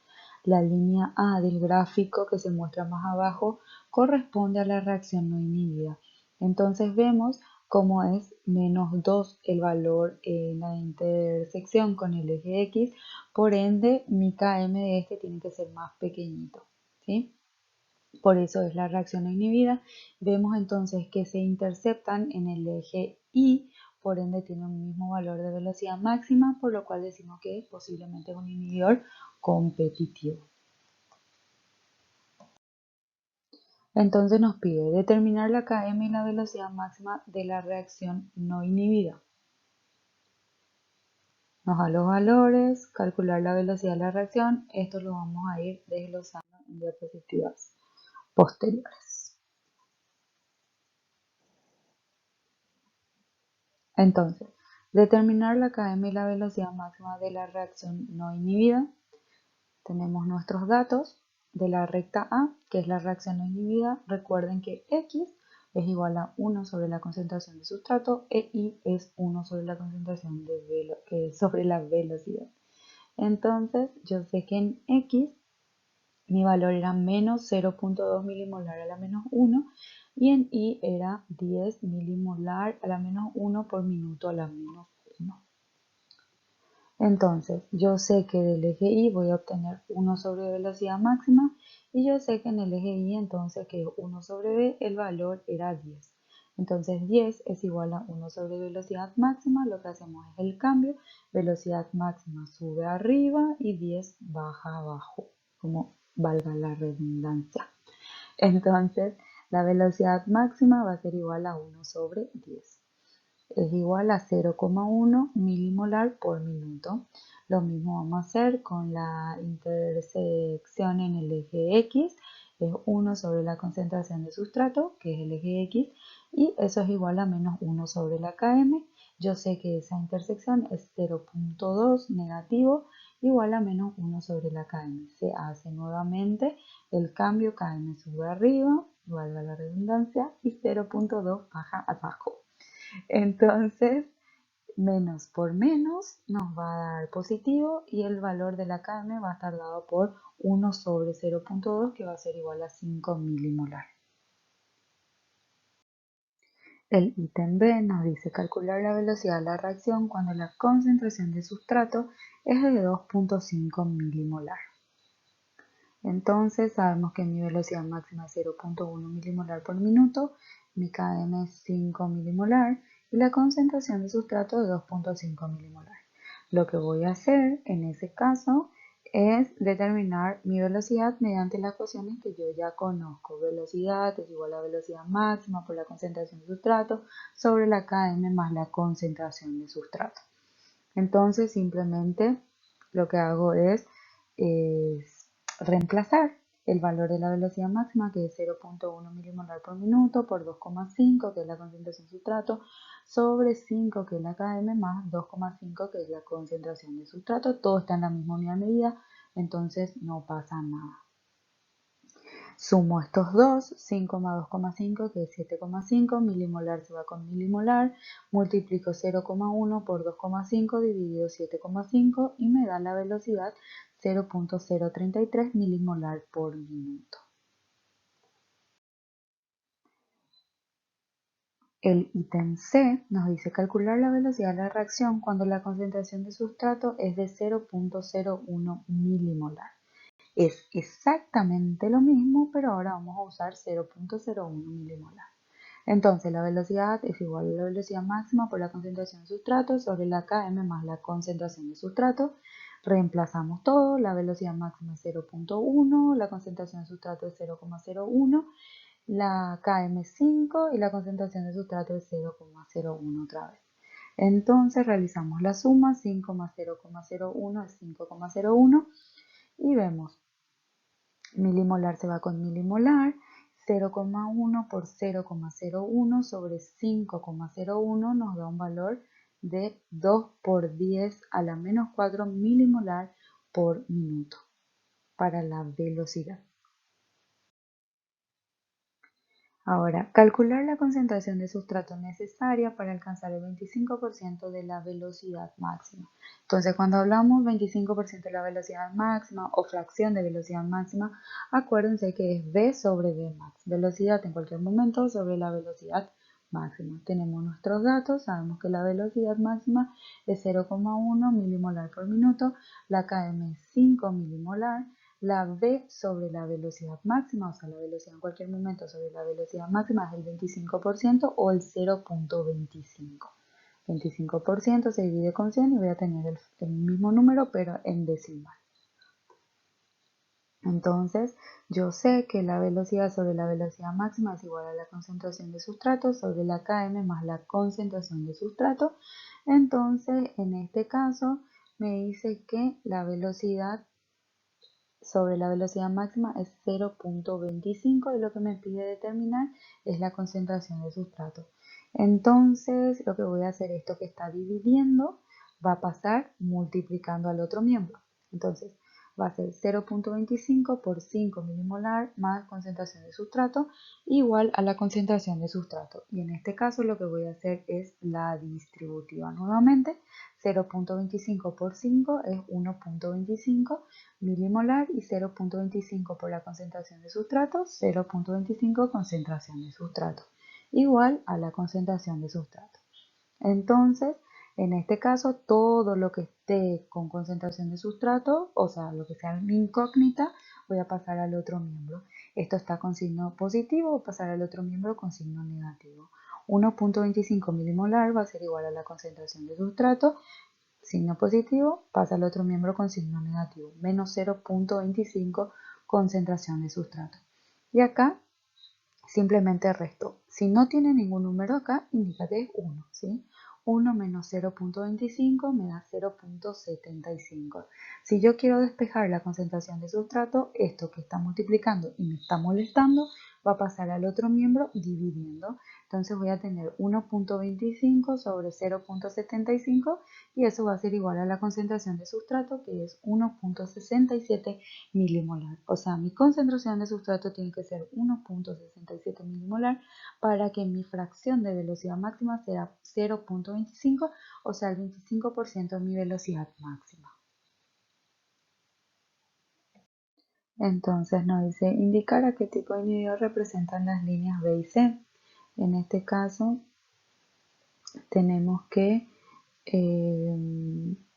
La línea A del gráfico que se muestra más abajo corresponde a la reacción no inhibida. Entonces vemos cómo es menos 2 el valor en la intersección con el eje X, por ende mi km de este tiene que ser más pequeñito, ¿sí? Por eso es la reacción no inhibida. Vemos entonces que se interceptan en el eje Y, por ende tienen un mismo valor de velocidad máxima, por lo cual decimos que posiblemente es un inhibidor competitivo. Entonces nos pide determinar la km y la velocidad máxima de la reacción no inhibida. Nos da los valores, calcular la velocidad de la reacción. Esto lo vamos a ir desglosando en diapositivas posteriores. Entonces, determinar la km y la velocidad máxima de la reacción no inhibida. Tenemos nuestros datos de la recta A, que es la reacción no inhibida. Recuerden que X es igual a 1 sobre la concentración de sustrato e Y es 1 sobre la concentración sobre la velocidad. Entonces, yo sé que en X mi valor era menos 0,2 milimolar a la menos 1 y en Y era 10 milimolar a la menos 1 por minuto a la menos 1. Entonces, yo sé que del eje Y voy a obtener 1 sobre velocidad máxima y yo sé que en el eje Y entonces que 1 sobre V el valor era 10. Entonces 10 es igual a 1 sobre velocidad máxima, lo que hacemos es el cambio, velocidad máxima sube arriba y 10 baja abajo, como valga la redundancia. Entonces la velocidad máxima va a ser igual a 1 sobre 10. Es igual a 0,1 milimolar por minuto. Lo mismo vamos a hacer con la intersección en el eje X es 1 sobre la concentración de sustrato, que es el eje X, y eso es igual a menos 1 sobre la km. Yo sé que esa intersección es 0.2 negativo igual a menos 1 sobre la km. Se hace nuevamente el cambio, km sube arriba, valga la redundancia, y 0.2 baja abajo. Entonces, menos por menos nos va a dar positivo y el valor de la km va a estar dado por 1 sobre 0.2 que va a ser igual a 5 milimolar. El ítem B nos dice calcular la velocidad de la reacción cuando la concentración de sustrato es de 2.5 milimolar. Entonces sabemos que mi velocidad máxima es 0.1 milimolar por minuto, mi km es 5 milimolar y la concentración de sustrato es 2.5 milimolar. Lo que voy a hacer en ese caso es determinar mi velocidad mediante las ecuaciones que yo ya conozco. Velocidad es igual a velocidad máxima por la concentración de sustrato sobre la km más la concentración de sustrato. Entonces simplemente lo que hago es reemplazar el valor de la velocidad máxima, que es 0.1 milimolar por minuto, por 2,5, que es la concentración de sustrato, sobre 5, que es la km, más 2,5, que es la concentración de sustrato. Todo está en la misma unidad de medida, entonces no pasa nada. Sumo estos dos, 5 más 2,5 que es 7,5, milimolar se va con milimolar, multiplico 0,1 por 2,5 dividido 7,5 y me da la velocidad 0.033 milimolar por minuto. El ítem C nos dice calcular la velocidad de la reacción cuando la concentración de sustrato es de 0.01 milimolar. Es exactamente lo mismo, pero ahora vamos a usar 0.01 milimolar. Entonces la velocidad es igual a la velocidad máxima por la concentración de sustrato sobre la km más la concentración de sustrato. Reemplazamos todo, la velocidad máxima es 0.1, la concentración de sustrato es 0,01, la km es 5 y la concentración de sustrato es 0,01 otra vez. Entonces realizamos la suma, 5 más 0,01 es 5,01 y vemos milimolar se va con milimolar, 0,1 por 0,01 sobre 5,01 nos da un valor de 2 por 10 a la menos 4 milimolar por minuto para la velocidad. Ahora, calcular la concentración de sustrato necesaria para alcanzar el 25% de la velocidad máxima. Entonces, cuando hablamos 25% de la velocidad máxima o fracción de velocidad máxima, acuérdense que es v sobre v max. Velocidad en cualquier momento sobre la velocidad máxima. Tenemos nuestros datos, sabemos que la velocidad máxima es 0,1 milimolar por minuto, la km es 5 milimolar, la v sobre la velocidad máxima, o sea, la velocidad en cualquier momento sobre la velocidad máxima es el 25% o el 0.25. 25% se divide con 100 y voy a tener el mismo número pero en decimal. Entonces, yo sé que la velocidad sobre la velocidad máxima es igual a la concentración de sustrato sobre la km más la concentración de sustrato. Entonces, en este caso, me dice que la velocidad sobre la velocidad máxima es 0.25 y lo que me pide determinar es la concentración de sustrato. Entonces, lo que voy a hacer, esto que está dividiendo, va a pasar multiplicando al otro miembro. Entonces, va a ser 0.25 por 5 milimolar más concentración de sustrato igual a la concentración de sustrato. Y en este caso lo que voy a hacer es la distributiva nuevamente. 0.25 por 5 es 1.25 milimolar y 0.25 por la concentración de sustrato, 0.25 concentración de sustrato, igual a la concentración de sustrato. Entonces, en este caso, todo lo que esté con concentración de sustrato, o sea, lo que sea incógnita, voy a pasar al otro miembro. Esto está con signo positivo, voy a pasar al otro miembro con signo negativo. 1.25 milimolar va a ser igual a la concentración de sustrato, signo positivo, pasa al otro miembro con signo negativo, menos 0.25 concentración de sustrato. Y acá simplemente resto. Si no tiene ningún número acá, indica que es 1, ¿sí? 1 menos 0.25 me da 0.75. Si yo quiero despejar la concentración de sustrato, esto que está multiplicando y me está molestando va a pasar al otro miembro dividiendo. Entonces voy a tener 1.25 sobre 0.75 y eso va a ser igual a la concentración de sustrato, que es 1.67 milimolar. O sea, mi concentración de sustrato tiene que ser 1.67 milimolar para que mi fracción de velocidad máxima sea 0.25, o sea, el 25% de mi velocidad máxima. Entonces nos dice indicar a qué tipo de inhibidor representan las líneas B y C. En este caso tenemos que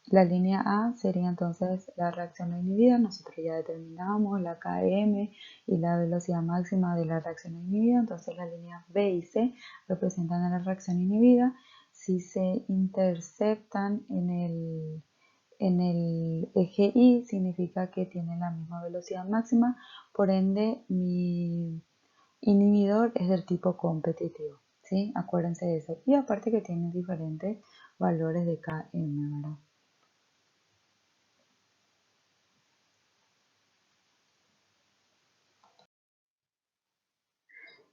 la línea A sería entonces la reacción no inhibida. Nosotros ya determinamos la KM y la velocidad máxima de la reacción no inhibida. Entonces las líneas B y C representan a la reacción inhibida. Si se interceptan en el eje Y, significa que tienen la misma velocidad máxima. Por ende, mi inhibidor es del tipo competitivo, ¿sí? Acuérdense de eso. Y aparte que tiene diferentes valores de Km, ¿verdad?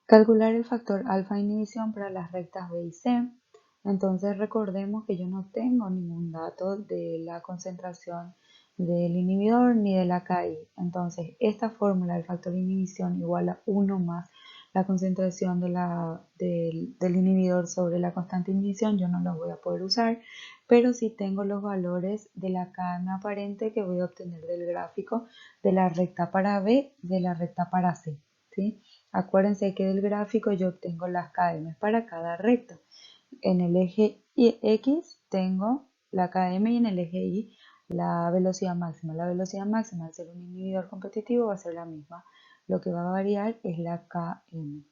Calcular el factor alfa inhibición para las rectas B y C. Entonces recordemos que yo no tengo ningún dato de la concentración del inhibidor ni de la KI. Entonces esta fórmula del factor inhibición igual a 1 más la concentración del inhibidor sobre la constante inhibición, yo no los voy a poder usar, pero sí tengo los valores de la KM aparente que voy a obtener del gráfico de la recta para B y de la recta para C, ¿sí? Acuérdense que del gráfico yo obtengo las KM para cada recta. En el eje X tengo la KM y en el eje Y la velocidad máxima. La velocidad máxima al ser un inhibidor competitivo va a ser la misma. Lo que va a variar es la KM.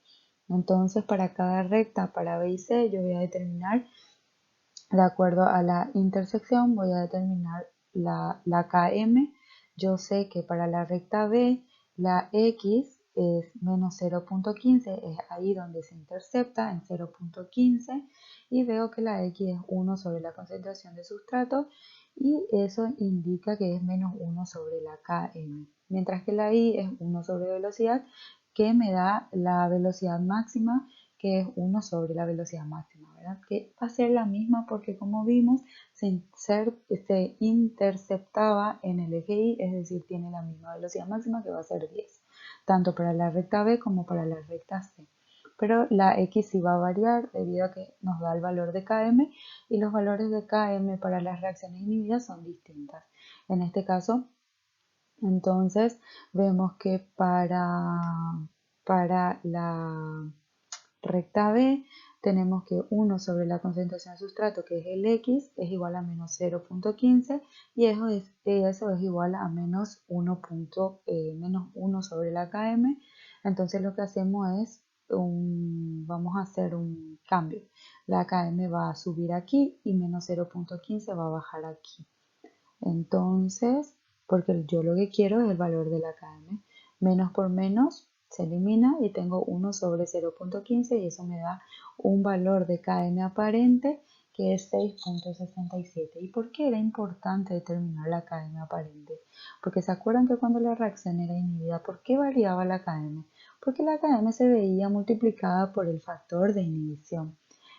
Entonces para cada recta, para B y C, yo voy a determinar, de acuerdo a la intersección, voy a determinar la KM. Yo sé que para la recta B, la X es menos 0.15, es ahí donde se intercepta en 0.15 y veo que la X es 1 sobre la concentración de sustrato y eso indica que es menos 1 sobre la KM. Mientras que la Y es 1 sobre velocidad, que me da la velocidad máxima, que es 1 sobre la velocidad máxima, ¿verdad? Que va a ser la misma porque, como vimos, se interceptaba en el eje Y, es decir, tiene la misma velocidad máxima, que va a ser 10, tanto para la recta B como para la recta C. Pero la X sí va a variar debido a que nos da el valor de Km y los valores de Km para las reacciones inhibidas son distintas. En este caso, entonces, vemos que para la recta B tenemos que 1 sobre la concentración de sustrato, que es el X, es igual a menos 0.15 y eso es igual a menos 1 sobre la KM. Entonces lo que hacemos es, vamos a hacer un cambio. La KM va a subir aquí y menos 0.15 va a bajar aquí. Entonces, porque yo lo que quiero es el valor de la KM. Menos por menos se elimina y tengo 1 sobre 0.15 y eso me da un valor de KM aparente que es 6.67. ¿Y por qué era importante determinar la KM aparente? Porque se acuerdan que cuando la reacción era inhibida, ¿por qué variaba la KM? Porque la KM se veía multiplicada por el factor de inhibición.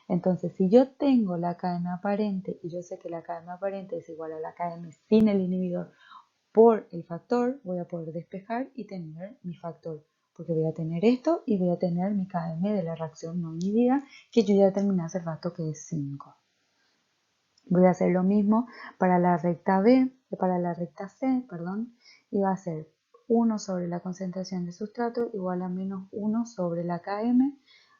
Entonces, si yo tengo la KM aparente y yo sé que la KM aparente es igual a la KM sin el inhibidor por el factor, voy a poder despejar y tener mi factor. Porque voy a tener esto y voy a tener mi KM de la reacción no inhibida, que yo ya determiné hace rato que es 5. Voy a hacer lo mismo para la recta B, para la recta C, perdón, y va a ser 1 sobre la concentración de sustrato igual a menos 1 sobre la KM.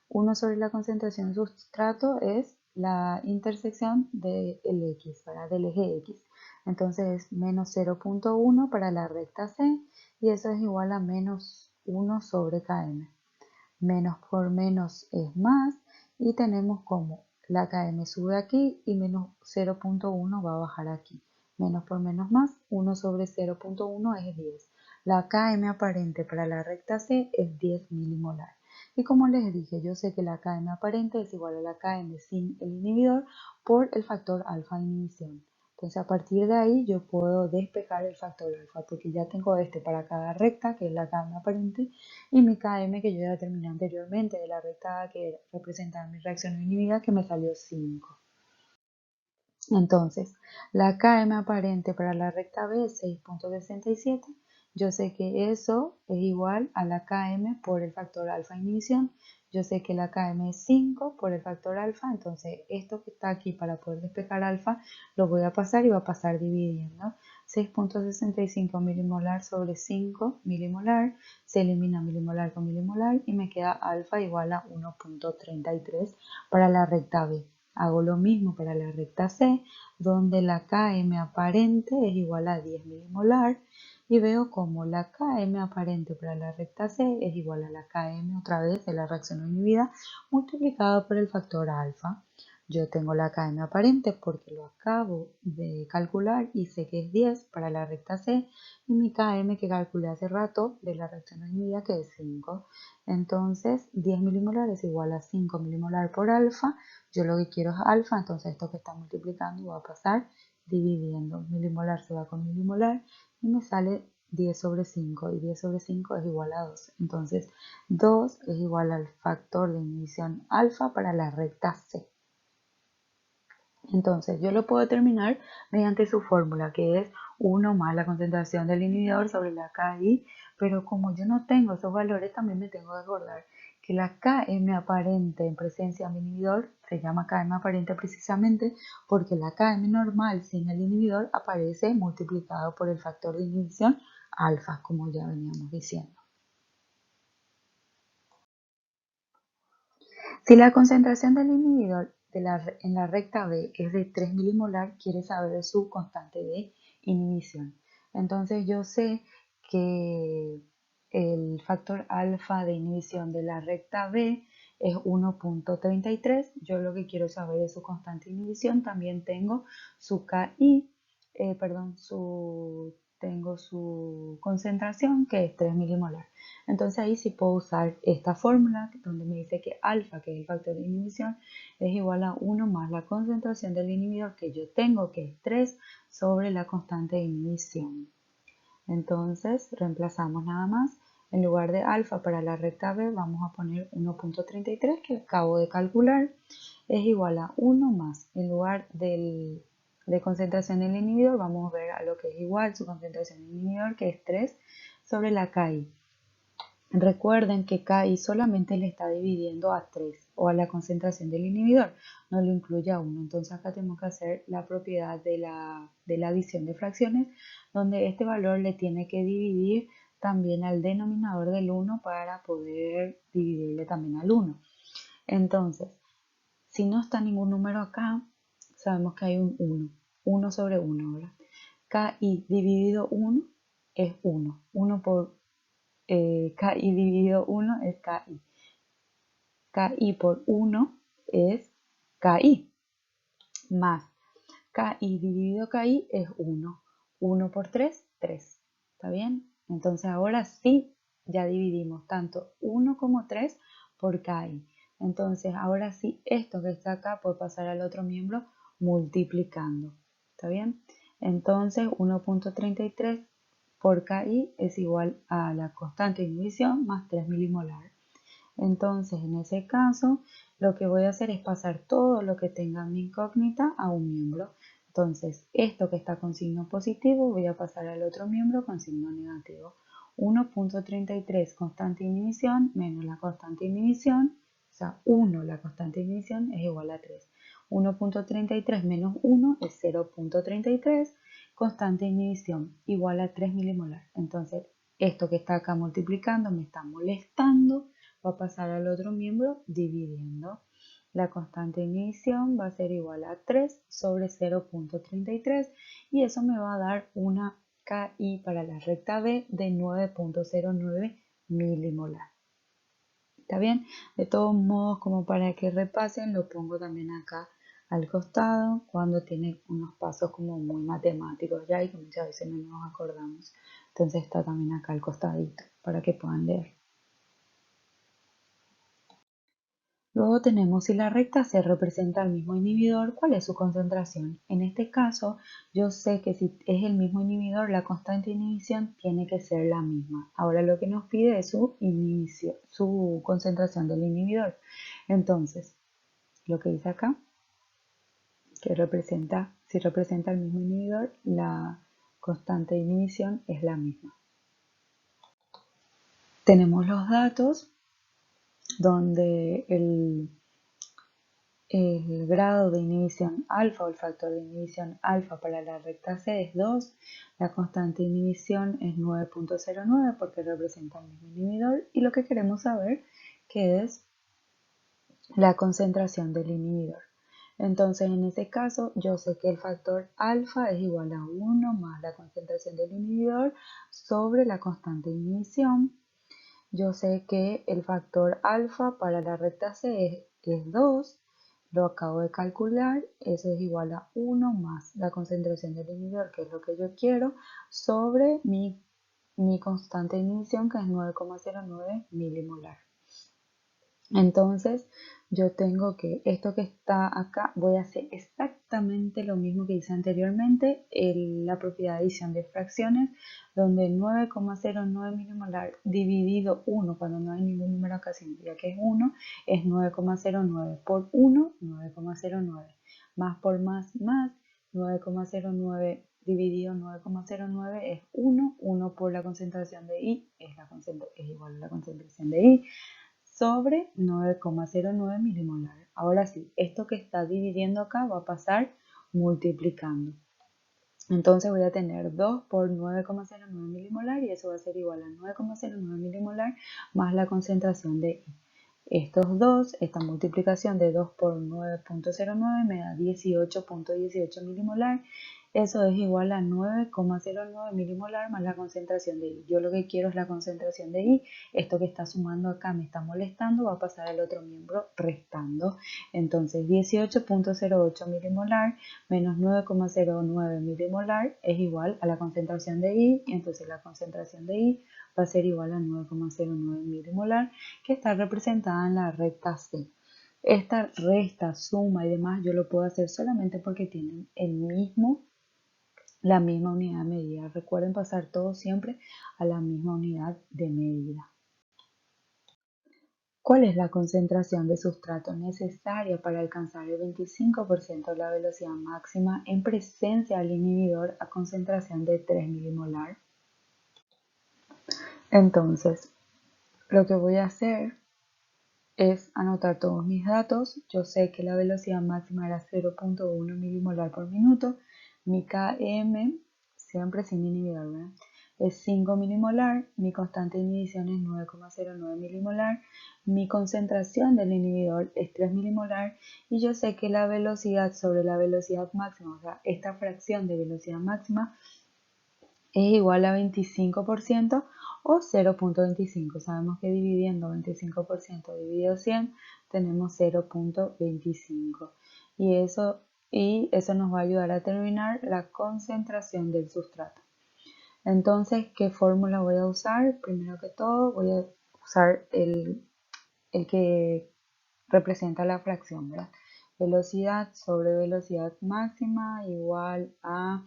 1 sobre la concentración de sustrato es la intersección del X, del eje X. Entonces es menos 0.1 para la recta C y eso es igual a menos 1 sobre KM. Menos por menos es más y tenemos como la KM sube aquí y menos 0.1 va a bajar aquí. Menos por menos más, 1 sobre 0.1 es 10. La KM aparente para la recta C es 10 milimolar. Y como les dije, yo sé que la KM aparente es igual a la KM sin el inhibidor por el factor alfa de inhibición. Entonces a partir de ahí yo puedo despejar el factor alfa porque ya tengo este para cada recta, que es la KM aparente, y mi KM que yo ya determiné anteriormente de la recta A que representaba mi reacción inhibida que me salió 5. Entonces, la KM aparente para la recta B es 6.67. Yo sé que eso es igual a la KM por el factor alfa inhibición. Yo sé que la KM es 5 por el factor alfa. Entonces, esto que está aquí para poder despejar alfa, lo voy a pasar y va a pasar dividiendo. 6.65 milimolar sobre 5 milimolar. Se elimina milimolar con milimolar y me queda alfa igual a 1.33 para la recta B. Hago lo mismo para la recta C, donde la KM aparente es igual a 10 milimolar y veo como la KM aparente para la recta C es igual a la KM otra vez de la reacción no inhibida multiplicado por el factor alfa. Yo tengo la KM aparente porque lo acabo de calcular y sé que es 10 para la recta C y mi KM que calculé hace rato de la reacción no inhibida que es 5. Entonces 10 milimolar es igual a 5 milimolar por alfa. Yo lo que quiero es alfa, entonces esto que está multiplicando va a pasar dividiendo. Milimolar se va con milimolar y me sale 10 sobre 5 y 10 sobre 5 es igual a 2. Entonces 2 es igual al factor de inhibición alfa para la recta C. Entonces yo lo puedo determinar mediante su fórmula que es 1 más la concentración del inhibidor sobre la KI, pero como yo no tengo esos valores también me tengo que acordar que la KM aparente en presencia de inhibidor se llama KM aparente precisamente porque la KM normal sin el inhibidor aparece multiplicado por el factor de inhibición alfa, como ya veníamos diciendo. Si la concentración del inhibidor en la recta B es de 3 milimolar, quiere saber su constante de inhibición. Entonces yo sé que el factor alfa de inhibición de la recta B es 1.33. Yo lo que quiero saber es su constante de inhibición. También tengo su KI, tengo su concentración que es 3 milimolar. Entonces ahí sí puedo usar esta fórmula donde me dice que alfa, que es el factor de inhibición, es igual a 1 más la concentración del inhibidor que yo tengo, que es 3, sobre la constante de inhibición. Entonces reemplazamos nada más. En lugar de alfa para la recta B vamos a poner 1.33 que acabo de calcular. Es igual a 1 más. En lugar de concentración del inhibidor vamos a ver a lo que es igual su concentración del inhibidor que es 3 sobre la KI. Recuerden que KI solamente le está dividiendo a 3 o a la concentración del inhibidor, no lo incluye a 1. Entonces acá tenemos que hacer la propiedad de la adición de fracciones, donde este valor le tiene que dividir también al denominador del 1 para poder dividirle también al 1. Entonces, si no está ningún número acá, sabemos que hay un 1, 1 sobre 1, ¿verdad? KI dividido 1 es 1, 1 por KI dividido 1 es KI. KI por 1 es KI. Más KI dividido KI es 1. 1 por 3, 3. ¿Está bien? Entonces ahora sí ya dividimos tanto 1 como 3 por KI. Entonces ahora sí esto que está acá puede pasar al otro miembro multiplicando. ¿Está bien? Entonces 1.33 por KI es igual a la constante de inhibición más 3 milimolar. Entonces, en ese caso, lo que voy a hacer es pasar todo lo que tenga mi incógnita a un miembro. Entonces, esto que está con signo positivo, voy a pasar al otro miembro con signo negativo. 1.33 constante de inhibición menos la constante de inhibición, o sea, 1 la constante de inhibición es igual a 3. 1.33 menos 1 es 0.33, constante de inhibición igual a 3 milimolar. Entonces, esto que está acá multiplicando me está molestando, va a pasar al otro miembro dividiendo. La constante de inhibición va a ser igual a 3 sobre 0.33 y eso me va a dar una KI para la recta B de 9.09 milimolar. ¿Está bien? De todos modos, como para que repasen, lo pongo también acá al costado cuando tiene unos pasos como muy matemáticos ya y que muchas veces no nos acordamos. Entonces está también acá al costadito para que puedan leer. Luego tenemos si la recta C representa al mismo inhibidor, ¿cuál es su concentración? En este caso, yo sé que si es el mismo inhibidor, la constante de inhibición tiene que ser la misma. Ahora lo que nos pide es su concentración del inhibidor. Entonces, lo que dice acá, que si representa el mismo inhibidor, la constante de inhibición es la misma. Tenemos los datos donde el grado de inhibición alfa o el factor de inhibición alfa para la recta C es 2, la constante de inhibición es 9.09 porque representa el mismo inhibidor y lo que queremos saber que es la concentración del inhibidor. Entonces en ese caso yo sé que el factor alfa es igual a 1 más la concentración del inhibidor sobre la constante de inhibición. Yo sé que el factor alfa para la recta C es 2, lo acabo de calcular, eso es igual a 1 más la concentración del inhibidor, que es lo que yo quiero, sobre mi constante de inhibición, que es 9,09 milimolar. Entonces, yo tengo que esto que está acá, voy a hacer exactamente lo mismo que hice anteriormente, la propiedad de adición de fracciones, donde 9,09 milimolar dividido 1, cuando no hay ningún número acá, ya que es 1, es 9,09 por 1, 9,09, más por más, 9,09 dividido 9,09 es 1, 1 por la concentración de I es igual a la concentración de I, sobre 9,09 milimolar. Ahora sí, esto que está dividiendo acá va a pasar multiplicando. Entonces voy a tener 2 por 9,09 milimolar y eso va a ser igual a 9,09 milimolar más la concentración de I. Estos dos, esta multiplicación de 2 por 9,09 me da 18,18 milimolar. Eso es igual a 9,09 milimolar más la concentración de I. Yo lo que quiero es la concentración de I. Esto que está sumando acá me está molestando, va a pasar al otro miembro restando. Entonces 18,08 milimolar menos 9,09 milimolar es igual a la concentración de I. Y entonces la concentración de I va a ser igual a 9,09 milimolar, que está representada en la recta C. Esta resta, suma y demás yo lo puedo hacer solamente porque tienen la misma unidad de medida. Recuerden pasar todo siempre a la misma unidad de medida. ¿Cuál es la concentración de sustrato necesaria para alcanzar el 25% de la velocidad máxima en presencia del inhibidor a concentración de 3 milimolar? Entonces, lo que voy a hacer es anotar todos mis datos. Yo sé que la velocidad máxima era 0,1 milimolar por minuto. Mi Km, siempre sin inhibidor, ¿verdad?, es 5 milimolar. Mi constante de inhibición es 9,09 milimolar. Mi concentración del inhibidor es 3 milimolar. Y yo sé que la velocidad sobre la velocidad máxima, o sea, esta fracción de velocidad máxima, es igual a 25% o 0,25. Sabemos que dividiendo 25% dividido 100 tenemos 0,25 y eso nos va a ayudar a determinar la concentración del sustrato. Entonces, ¿qué fórmula voy a usar? Primero que todo voy a usar el que representa la fracción, ¿verdad? Velocidad sobre velocidad máxima igual a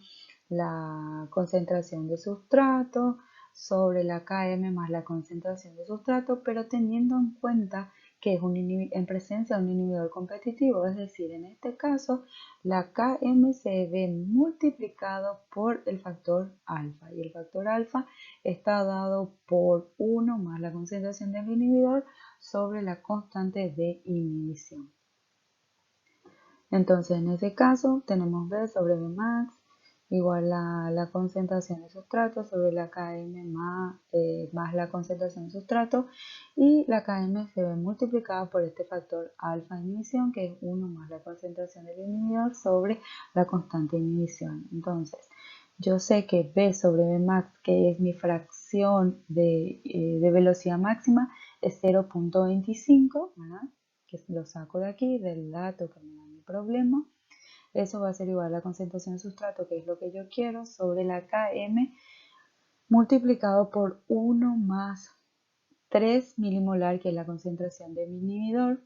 la concentración de sustrato sobre la Km más la concentración de sustrato, pero teniendo en cuenta que es en presencia de un inhibidor competitivo, es decir, en este caso la Km se ve multiplicado por el factor alfa y el factor alfa está dado por 1 más la concentración del inhibidor sobre la constante de inhibición. Entonces en ese caso tenemos B sobre B max igual a la concentración de sustrato sobre la Km más la concentración de sustrato, y la Km se ve multiplicada por este factor alfa de inhibición, que es 1 más la concentración del inhibidor sobre la constante de inhibición. Entonces yo sé que B sobre B max, que es mi fracción de velocidad máxima, es 0,25, ¿verdad?, que lo saco de aquí, del dato que me da mi problema. Eso va a ser igual a la concentración de sustrato, que es lo que yo quiero, sobre la Km multiplicado por 1 más 3 milimolar, que es la concentración de mi inhibidor,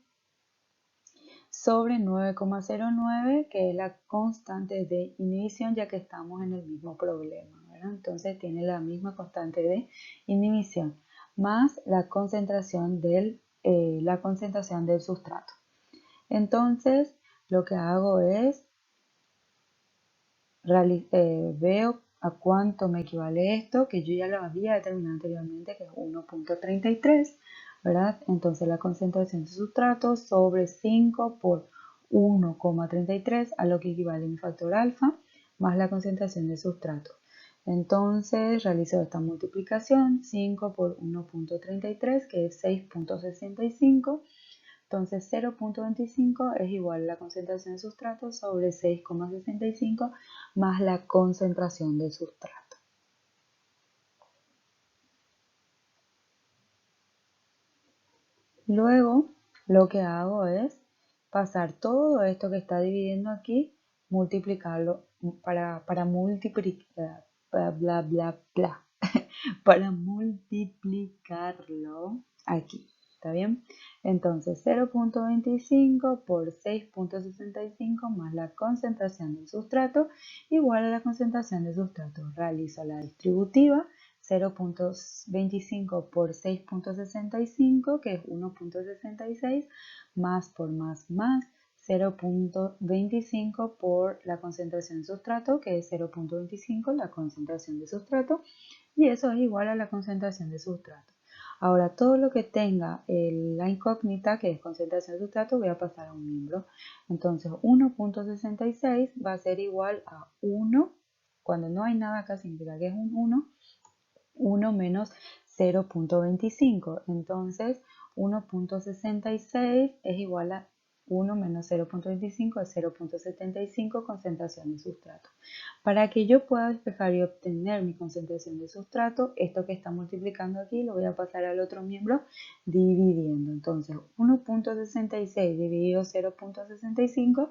sobre 9,09, que es la constante de inhibición, ya que estamos en el mismo problema, ¿verdad? Entonces tiene la misma constante de inhibición, más la concentración del sustrato. Entonces, lo que hago es, veo a cuánto me equivale esto, que yo ya lo había determinado anteriormente, que es 1,33, ¿verdad? Entonces la concentración de sustrato sobre 5 por 1,33, a lo que equivale mi factor alfa, más la concentración de sustrato. Entonces realizo esta multiplicación, 5 por 1,33, que es 6,65. Entonces 0,25 es igual a la concentración de sustrato sobre 6,65 más la concentración de sustrato. Luego lo que hago es pasar todo esto que está dividiendo aquí, multiplicarlo para multiplicar, para multiplicarlo aquí. ¿Está bien? Entonces 0,25 por 6,65 más la concentración del sustrato igual a la concentración de sustrato. Realizo la distributiva, 0,25 por 6,65, que es 1,66, más por más, 0,25 por la concentración de sustrato, que es 0,25 la concentración de sustrato, y eso es igual a la concentración de sustrato. Ahora, todo lo que tenga la incógnita, que es concentración de sustrato, voy a pasar a un miembro. Entonces, 1,66 va a ser igual a 1, cuando no hay nada acá significa que es un 1 menos 0,25. Entonces, 1,66 es igual a 1 menos 0,25 es 0,75 concentración de sustrato. Para que yo pueda despejar y obtener mi concentración de sustrato, esto que está multiplicando aquí lo voy a pasar al otro miembro dividiendo. Entonces 1,66 dividido 0,65,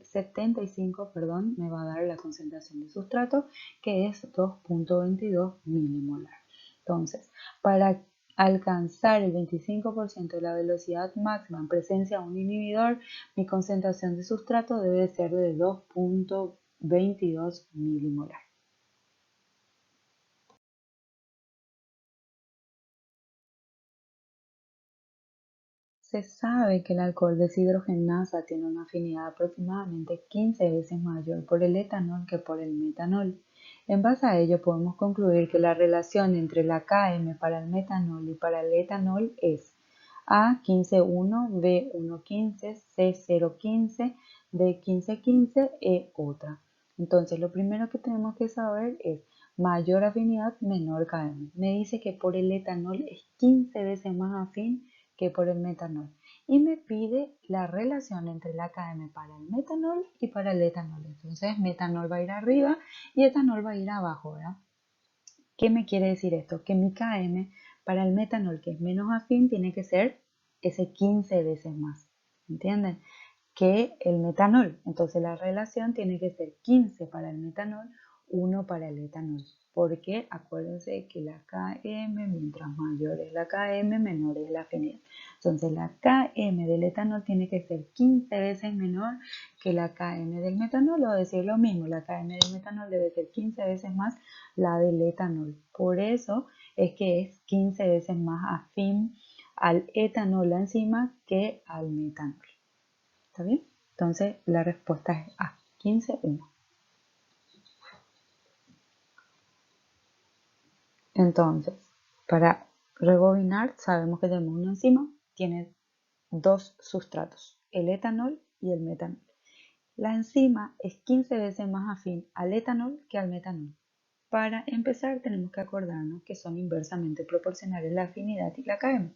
75, perdón, me va a dar la concentración de sustrato, que es 2,22 milimolar. Entonces, para alcanzar el 25% de la velocidad máxima en presencia de un inhibidor, mi concentración de sustrato debe ser de 2,22 milimolar. Se sabe que el alcohol deshidrogenasa tiene una afinidad aproximadamente 15 veces mayor por el etanol que por el metanol. En base a ello podemos concluir que la relación entre la Km para el metanol y para el etanol es A15,1, B1,15, C0,15, D15,15, E otra. Entonces lo primero que tenemos que saber es mayor afinidad, menor Km. Me dice que por el etanol es 15 veces más afín que por el metanol, y me pide la relación entre la Km para el metanol y para el etanol. Entonces metanol va a ir arriba y etanol va a ir abajo, ¿verdad? ¿Qué me quiere decir esto? Que mi Km para el metanol, que es menos afín, tiene que ser ese 15 veces más, ¿entienden? Que el metanol. Entonces la relación tiene que ser 15 para el metanol, 1 para el etanol. Porque acuérdense que la Km, mientras mayor es la Km, menor es la afinidad. Entonces la Km del etanol tiene que ser 15 veces menor que la Km del metanol, o decir lo mismo, la Km del metanol debe ser 15 veces más la del etanol. Por eso es que es 15 veces más afín al etanol la enzima que al metanol. ¿Está bien? Entonces la respuesta es A, 15,1. Entonces, para rebobinar, sabemos que tenemos una enzima, tiene dos sustratos, el etanol y el metanol. La enzima es 15 veces más afín al etanol que al metanol. Para empezar, tenemos que acordarnos que son inversamente proporcionales la afinidad y la Km.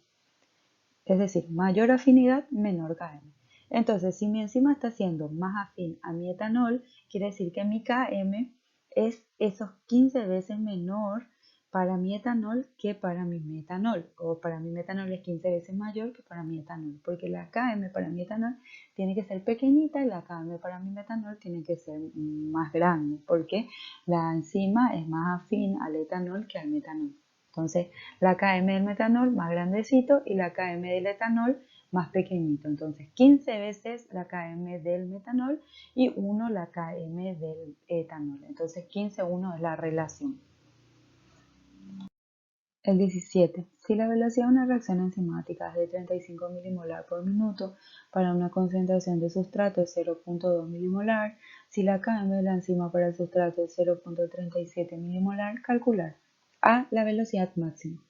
Es decir, mayor afinidad, menor Km. Entonces, si mi enzima está siendo más afín a mi etanol, quiere decir que mi Km es esos 15 veces menor para mi etanol que para mi metanol. O para mi metanol es 15 veces mayor que para mi etanol. Porque la Km para mi etanol tiene que ser pequeñita y la Km para mi metanol tiene que ser más grande. Porque la enzima es más afín al etanol que al metanol. Entonces, la Km del metanol más grandecito y la Km del etanol más pequeñito. Entonces 15 veces la km del metanol y 1 la km del etanol. Entonces 15:1 es la relación. El 17. Si la velocidad de una reacción enzimática es de 35 milimolar por minuto para una concentración de sustrato de 0.2 milimolar, si la km de la enzima para el sustrato es 0.37 milimolar, calcular A. La velocidad máxima.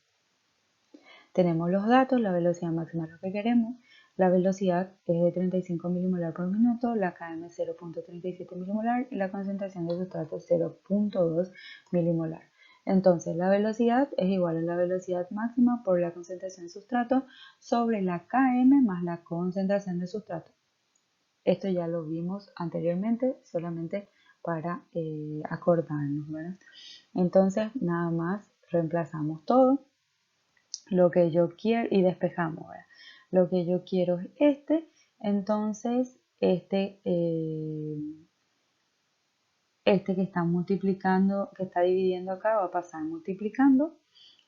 Tenemos los datos, la velocidad máxima es lo que queremos, la velocidad es de 35 milimolar por minuto, la km es 0.37 milimolar y la concentración de sustrato es 0.2 milimolar. Entonces la velocidad es igual a la velocidad máxima por la concentración de sustrato sobre la km más la concentración de sustrato. Esto ya lo vimos anteriormente, solamente para acordarnos, ¿verdad? Entonces nada más reemplazamos todo lo que yo quiero y despejamos, ¿verdad? Lo que yo quiero es entonces este que está multiplicando, que está dividiendo acá va a pasar multiplicando,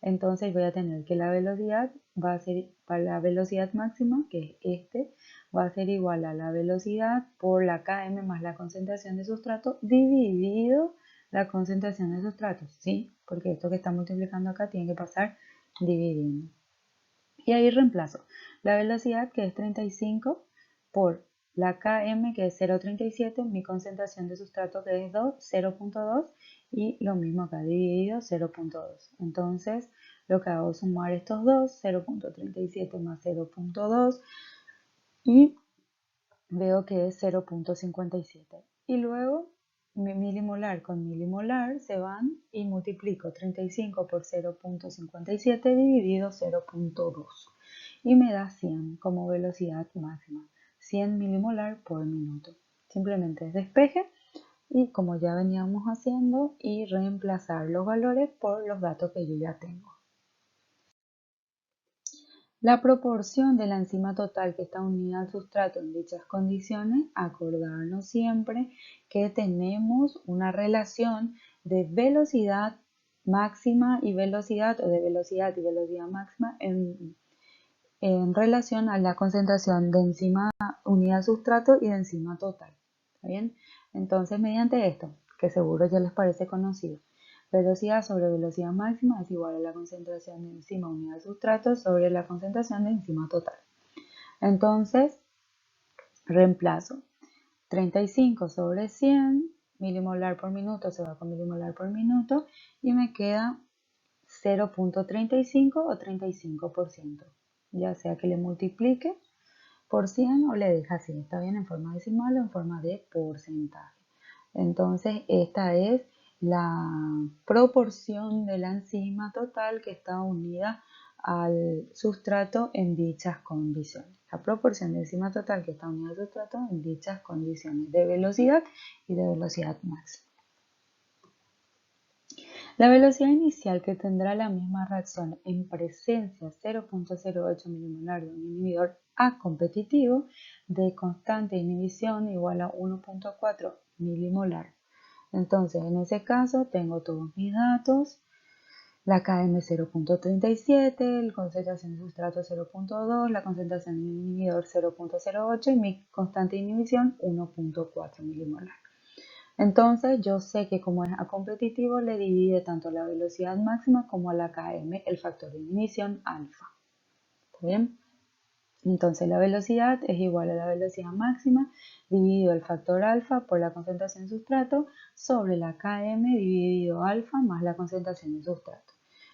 entonces voy a tener que la velocidad va a ser, para la velocidad máxima, que es va a ser igual a la velocidad por la km más la concentración de sustrato dividido la concentración de sustrato, ¿sí? Porque esto que está multiplicando acá tiene que pasar dividiendo. Y ahí reemplazo la velocidad, que es 35, por la km, que es 0.37, mi concentración de sustrato, que es 0.2, y lo mismo acá, dividido 0.2. Entonces lo que hago es sumar estos dos, 0.37 más 0.2, y veo que es 0.57. Y luego mi milimolar con milimolar se van y multiplico 35 por 0.57 dividido 0.2 y me da 100 como velocidad máxima, 100 milimolar por minuto. Simplemente es despeje y, como ya veníamos haciendo, y reemplazar los valores por los datos que yo ya tengo. La proporción de la enzima total que está unida al sustrato en dichas condiciones, acordarnos siempre que tenemos una relación de velocidad máxima y velocidad, o de velocidad y velocidad máxima en relación a la concentración de enzima unida al sustrato y de enzima total. ¿Está bien? Entonces, mediante esto, que seguro ya les parece conocido, velocidad sobre velocidad máxima es igual a la concentración de enzima unida al sustrato sobre la concentración de enzima total. Entonces, reemplazo 35 sobre 100, milimolar por minuto se va con milimolar por minuto y me queda 0.35 o 35%, ya sea que le multiplique por 100 o le deja así, está bien en forma decimal o en forma de porcentaje. Entonces esta es la proporción de la enzima total que está unida al sustrato en dichas condiciones. La proporción de enzima total que está unida al sustrato en dichas condiciones de velocidad y de velocidad máxima. La velocidad inicial que tendrá la misma reacción en presencia 0.08 milimolar de un inhibidor A competitivo de constante inhibición igual a 1.4 milimolar. Entonces, en ese caso, tengo todos mis datos, la km 0.37, la concentración de sustrato 0.2, la concentración del inhibidor 0.08 y mi constante de inhibición 1.4 milimolar. Entonces yo sé que como es A competitivo le divide tanto la velocidad máxima como a la km el factor de inhibición alfa. ¿Está bien? Entonces la velocidad es igual a la velocidad máxima dividido el factor alfa por la concentración de sustrato sobre la km dividido alfa más la concentración de sustrato.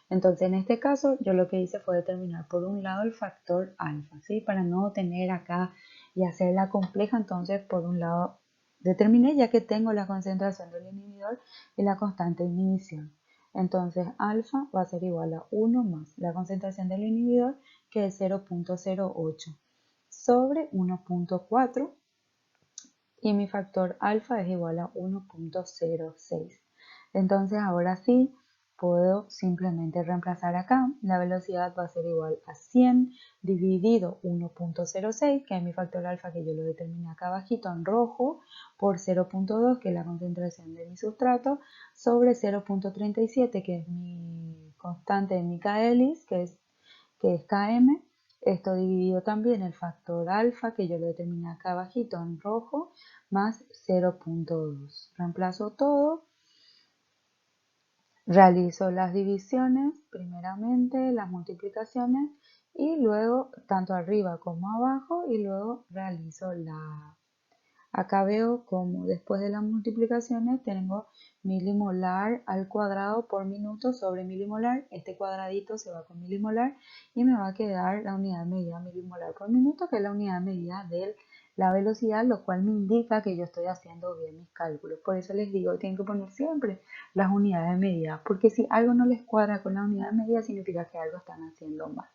Entonces en este caso yo lo que hice fue determinar por un lado el factor alfa, ¿sí? Para no tener acá y hacerla compleja, entonces por un lado determiné, ya que tengo la concentración del inhibidor y la constante de inhibición. Entonces alfa va a ser igual a 1 más la concentración del inhibidor, que es 0.08, sobre 1.4, y mi factor alfa es igual a 1.06. Entonces ahora sí puedo simplemente reemplazar acá. La velocidad va a ser igual a 100 dividido 1.06, que es mi factor alfa, que yo lo determiné acá abajito en rojo, por 0.2, que es la concentración de mi sustrato, sobre 0.37, que es mi constante de Michaelis, que es km, Esto dividido también el factor alfa, que yo lo determiné acá abajito en rojo, más 0.2. Reemplazo todo. Realizo las divisiones, primeramente las multiplicaciones y luego tanto arriba como abajo y luego realizo la... Acá veo como después de las multiplicaciones tengo milimolar al cuadrado por minuto sobre milimolar. Este cuadradito se va con milimolar y me va a quedar la unidad de medida milimolar por minuto, que es la unidad de medida de la velocidad, lo cual me indica que yo estoy haciendo bien mis cálculos. Por eso les digo, tienen que poner siempre las unidades de medida, porque si algo no les cuadra con la unidad de medida, significa que algo están haciendo mal.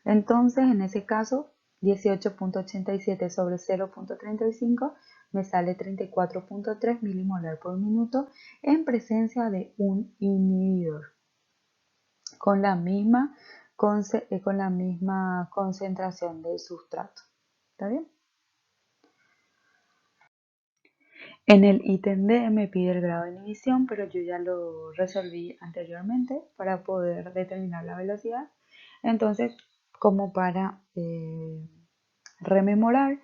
Entonces, en ese caso, 18.87 sobre 0.35 me sale 34.3 milimolar por minuto en presencia de un inhibidor con la misma concentración del sustrato. ¿Está bien? En el ítem D me pide el grado de inhibición, pero yo ya lo resolví anteriormente para poder determinar la velocidad. Entonces, como para rememorar,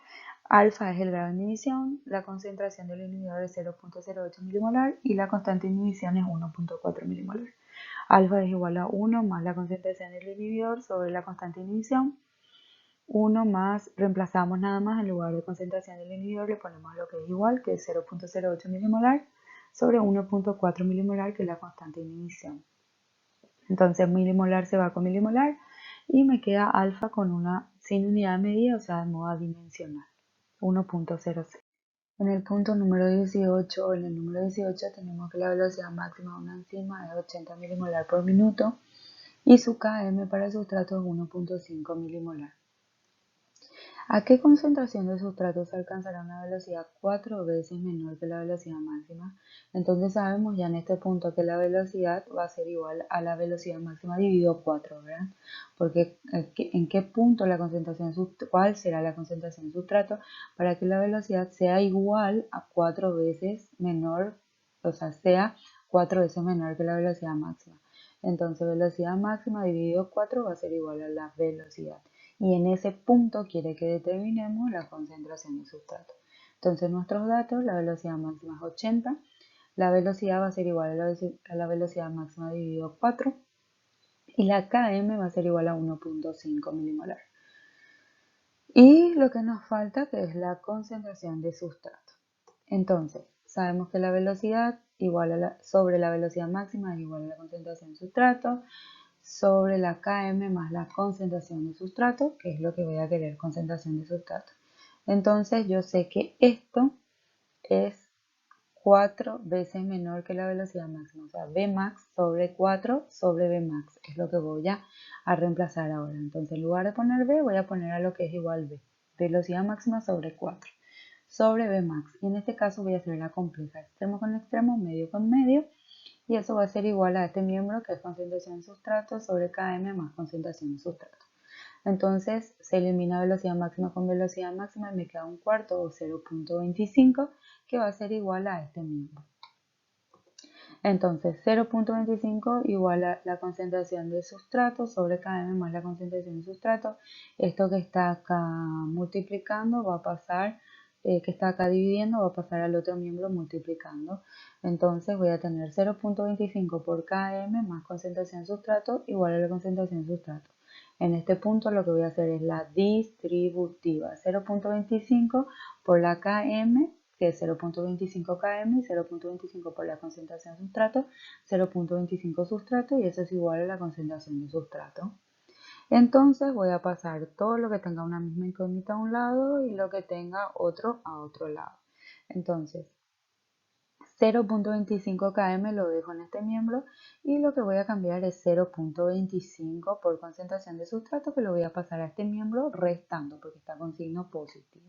alfa es el grado de inhibición, la concentración del inhibidor es 0.08 milimolar y la constante de inhibición es 1.4 milimolar. Alfa es igual a 1 más la concentración del inhibidor sobre la constante de inhibición. 1 más, reemplazamos nada más en lugar de concentración del inhibidor, le ponemos lo que es igual, que es 0.08 milimolar sobre 1.4 milimolar, que es la constante de inhibición. Entonces milimolar se va con milimolar y me queda alfa con una sin unidad de medida, o sea, de modo adimensional, 1.06. En el punto número 18, en el número 18 tenemos que la velocidad máxima de una enzima es 80 milimolar por minuto y su Km para el sustrato es 1.5 milimolar. ¿A qué concentración de sustrato se alcanzará una velocidad 4 veces menor que la velocidad máxima? Entonces sabemos ya en este punto que la velocidad va a ser igual a la velocidad máxima dividido 4, ¿verdad? Porque en qué punto la concentración, cuál será la concentración de sustrato para que la velocidad sea igual a 4 veces menor, o sea 4 veces menor que la velocidad máxima. Entonces velocidad máxima dividido 4 va a ser igual a la velocidad. Y en ese punto quiere que determinemos la concentración de sustrato. Entonces nuestros datos, la velocidad máxima es 80, la velocidad va a ser igual a la velocidad máxima dividido 4 y la Km va a ser igual a 1.5 milimolar. Y lo que nos falta que es la concentración de sustrato. Entonces, sabemos que la velocidad sobre la velocidad máxima es igual a la concentración de sustrato sobre la Km más la concentración de sustrato, que es lo que voy a querer, concentración de sustrato. Entonces yo sé que esto es 4 veces menor que la velocidad máxima, o sea, Vmax sobre 4 sobre Vmax, es lo que voy a reemplazar ahora. Entonces en lugar de poner V, voy a poner a lo que es igual V, velocidad máxima sobre 4 sobre Vmax. Y en este caso voy a hacer la compleja, extremo con extremo, medio con medio, y eso va a ser igual a este miembro que es concentración de sustrato sobre Km más concentración de sustrato. Entonces se elimina velocidad máxima con velocidad máxima y me queda un cuarto o 0.25 que va a ser igual a este miembro. Entonces 0.25 igual a la concentración de sustrato sobre Km más la concentración de sustrato. Esto que está acá multiplicando va a pasar, que está acá dividiendo, va a pasar al otro miembro multiplicando. Entonces voy a tener 0.25 por Km más concentración de sustrato igual a la concentración de sustrato. En este punto lo que voy a hacer es la distributiva. 0.25 por la Km, que es 0.25 km, y 0.25 por la concentración de sustrato, 0.25 sustrato, y eso es igual a la concentración de sustrato. Entonces voy a pasar todo lo que tenga una misma incógnita a un lado y lo que tenga otro a otro lado. Entonces 0.25 km lo dejo en este miembro y lo que voy a cambiar es 0.25 por concentración de sustrato, que lo voy a pasar a este miembro restando porque está con signo positivo.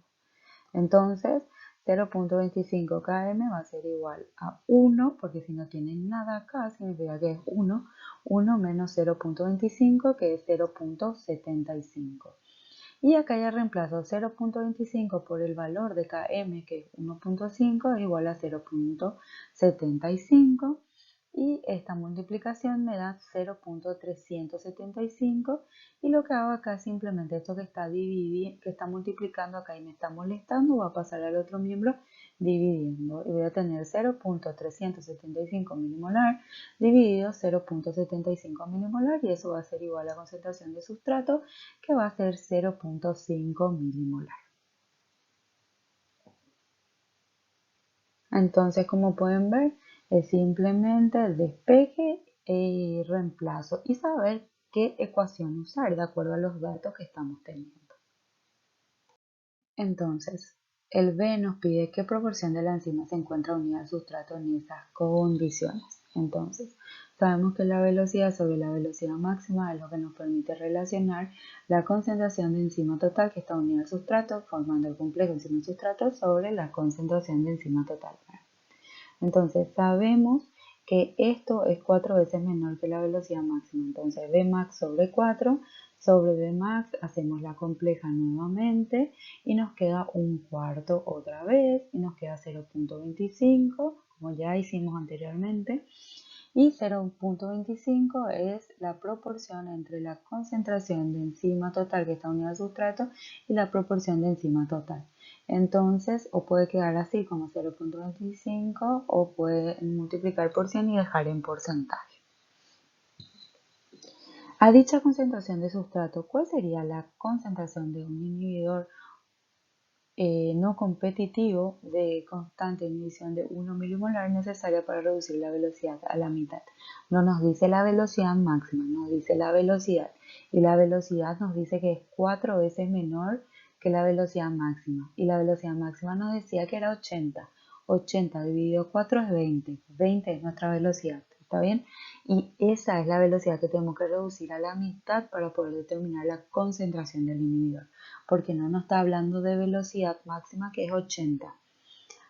Entonces 0.25 km va a ser igual a 1, porque si no tiene nada acá significa que es 1, 1 menos 0.25 que es 0.75. Y acá ya reemplazo 0.25 por el valor de Km, que es 1.5, es igual a 0.75. y esta multiplicación me da 0.375 y lo que hago acá es simplemente esto que está multiplicando acá y me está molestando, va a pasar al otro miembro dividiendo y voy a tener 0.375 milimolar dividido 0.75 milimolar y eso va a ser igual a la concentración de sustrato que va a ser 0.5 milimolar. Entonces, como pueden ver, es simplemente el despeje y reemplazo y saber qué ecuación usar de acuerdo a los datos que estamos teniendo. Entonces, el B nos pide qué proporción de la enzima se encuentra unida al sustrato en esas condiciones. Entonces, sabemos que la velocidad sobre la velocidad máxima es lo que nos permite relacionar la concentración de enzima total que está unida al sustrato, formando el complejo enzima-sustrato sobre la concentración de enzima total. Entonces sabemos que esto es 4 veces menor que la velocidad máxima. Entonces Vmax sobre 4 sobre Vmax hacemos la compleja nuevamente y nos queda un cuarto otra vez y nos queda 0.25 como ya hicimos anteriormente. Y 0.25 es la proporción entre la concentración de enzima total que está unida al sustrato y la proporción de enzima total. Entonces, o puede quedar así como 0.25 o puede multiplicar por 100 y dejar en porcentaje. A dicha concentración de sustrato, ¿cuál sería la concentración de un inhibidor no competitivo de constante inhibición de 1 milimolar necesaria para reducir la velocidad a la mitad? No nos dice la velocidad máxima, nos dice la velocidad. Y la velocidad nos dice que es 4 veces menor que la velocidad máxima. Y la velocidad máxima nos decía que era 80. 80 dividido 4 es 20. 20 es nuestra velocidad. ¿Está bien? Y esa es la velocidad que tenemos que reducir a la mitad para poder determinar la concentración del inhibidor. Porque no nos está hablando de velocidad máxima que es 80.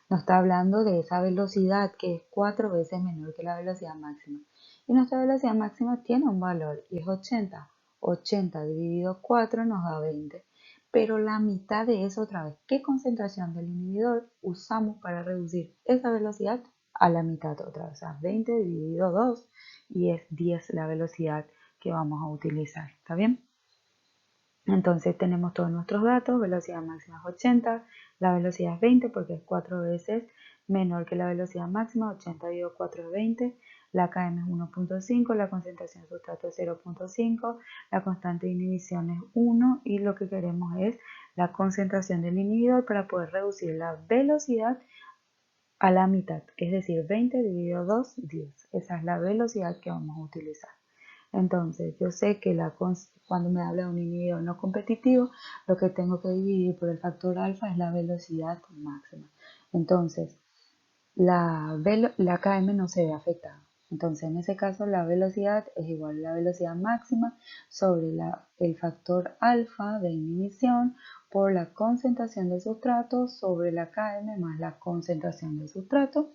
Nos está hablando de esa velocidad que es 4 veces menor que la velocidad máxima. Y nuestra velocidad máxima tiene un valor y es 80. 80 dividido 4 nos da 20. Pero la mitad de eso otra vez, ¿qué concentración del inhibidor usamos para reducir esa velocidad a la mitad otra vez? O sea, 20 dividido 2 y es 10 la velocidad que vamos a utilizar. ¿Está bien? Entonces tenemos todos nuestros datos, velocidad máxima es 80, la velocidad es 20 porque es 4 veces menor que la velocidad máxima, 80 dividido 4 es 20, la km es 1.5, la concentración de sustrato es 0.5, la constante de inhibición es 1 y lo que queremos es la concentración del inhibidor para poder reducir la velocidad a la mitad, es decir, 20 dividido 2, 10. Esa es la velocidad que vamos a utilizar. Entonces, yo sé que cuando me habla de un inhibidor no competitivo, lo que tengo que dividir por el factor alfa es la velocidad máxima. Entonces, la Km no se ve afectada. Entonces, en ese caso, la velocidad es igual a la velocidad máxima sobre el factor alfa de inhibición por la concentración del sustrato sobre la Km más la concentración del sustrato.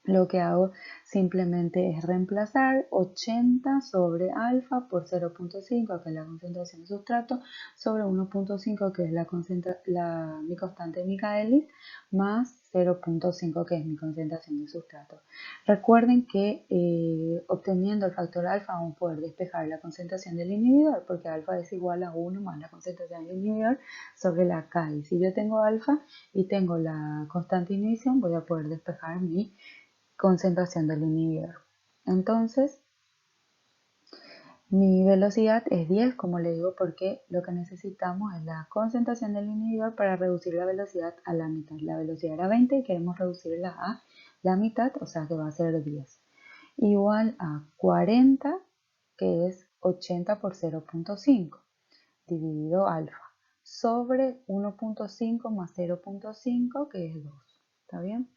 Lo que hago simplemente es reemplazar 80 sobre alfa por 0.5, que es la concentración de sustrato, sobre 1.5, que es mi constante de Michaelis, más 0.5, que es mi concentración de sustrato. Recuerden que obteniendo el factor alfa vamos a poder despejar la concentración del inhibidor, porque alfa es igual a 1 más la concentración del inhibidor sobre la K. Y si yo tengo alfa y tengo la constante de inhibición, voy a poder despejar mi concentración del inhibidor. Entonces, mi velocidad es 10, como le digo, porque lo que necesitamos es la concentración del inhibidor para reducir la velocidad a la mitad. La velocidad era 20 y queremos reducirla a la mitad, o sea que va a ser 10. Igual a 40, que es 80 por 0.5, dividido alfa, sobre 1.5 más 0.5, que es 2. ¿Está bien?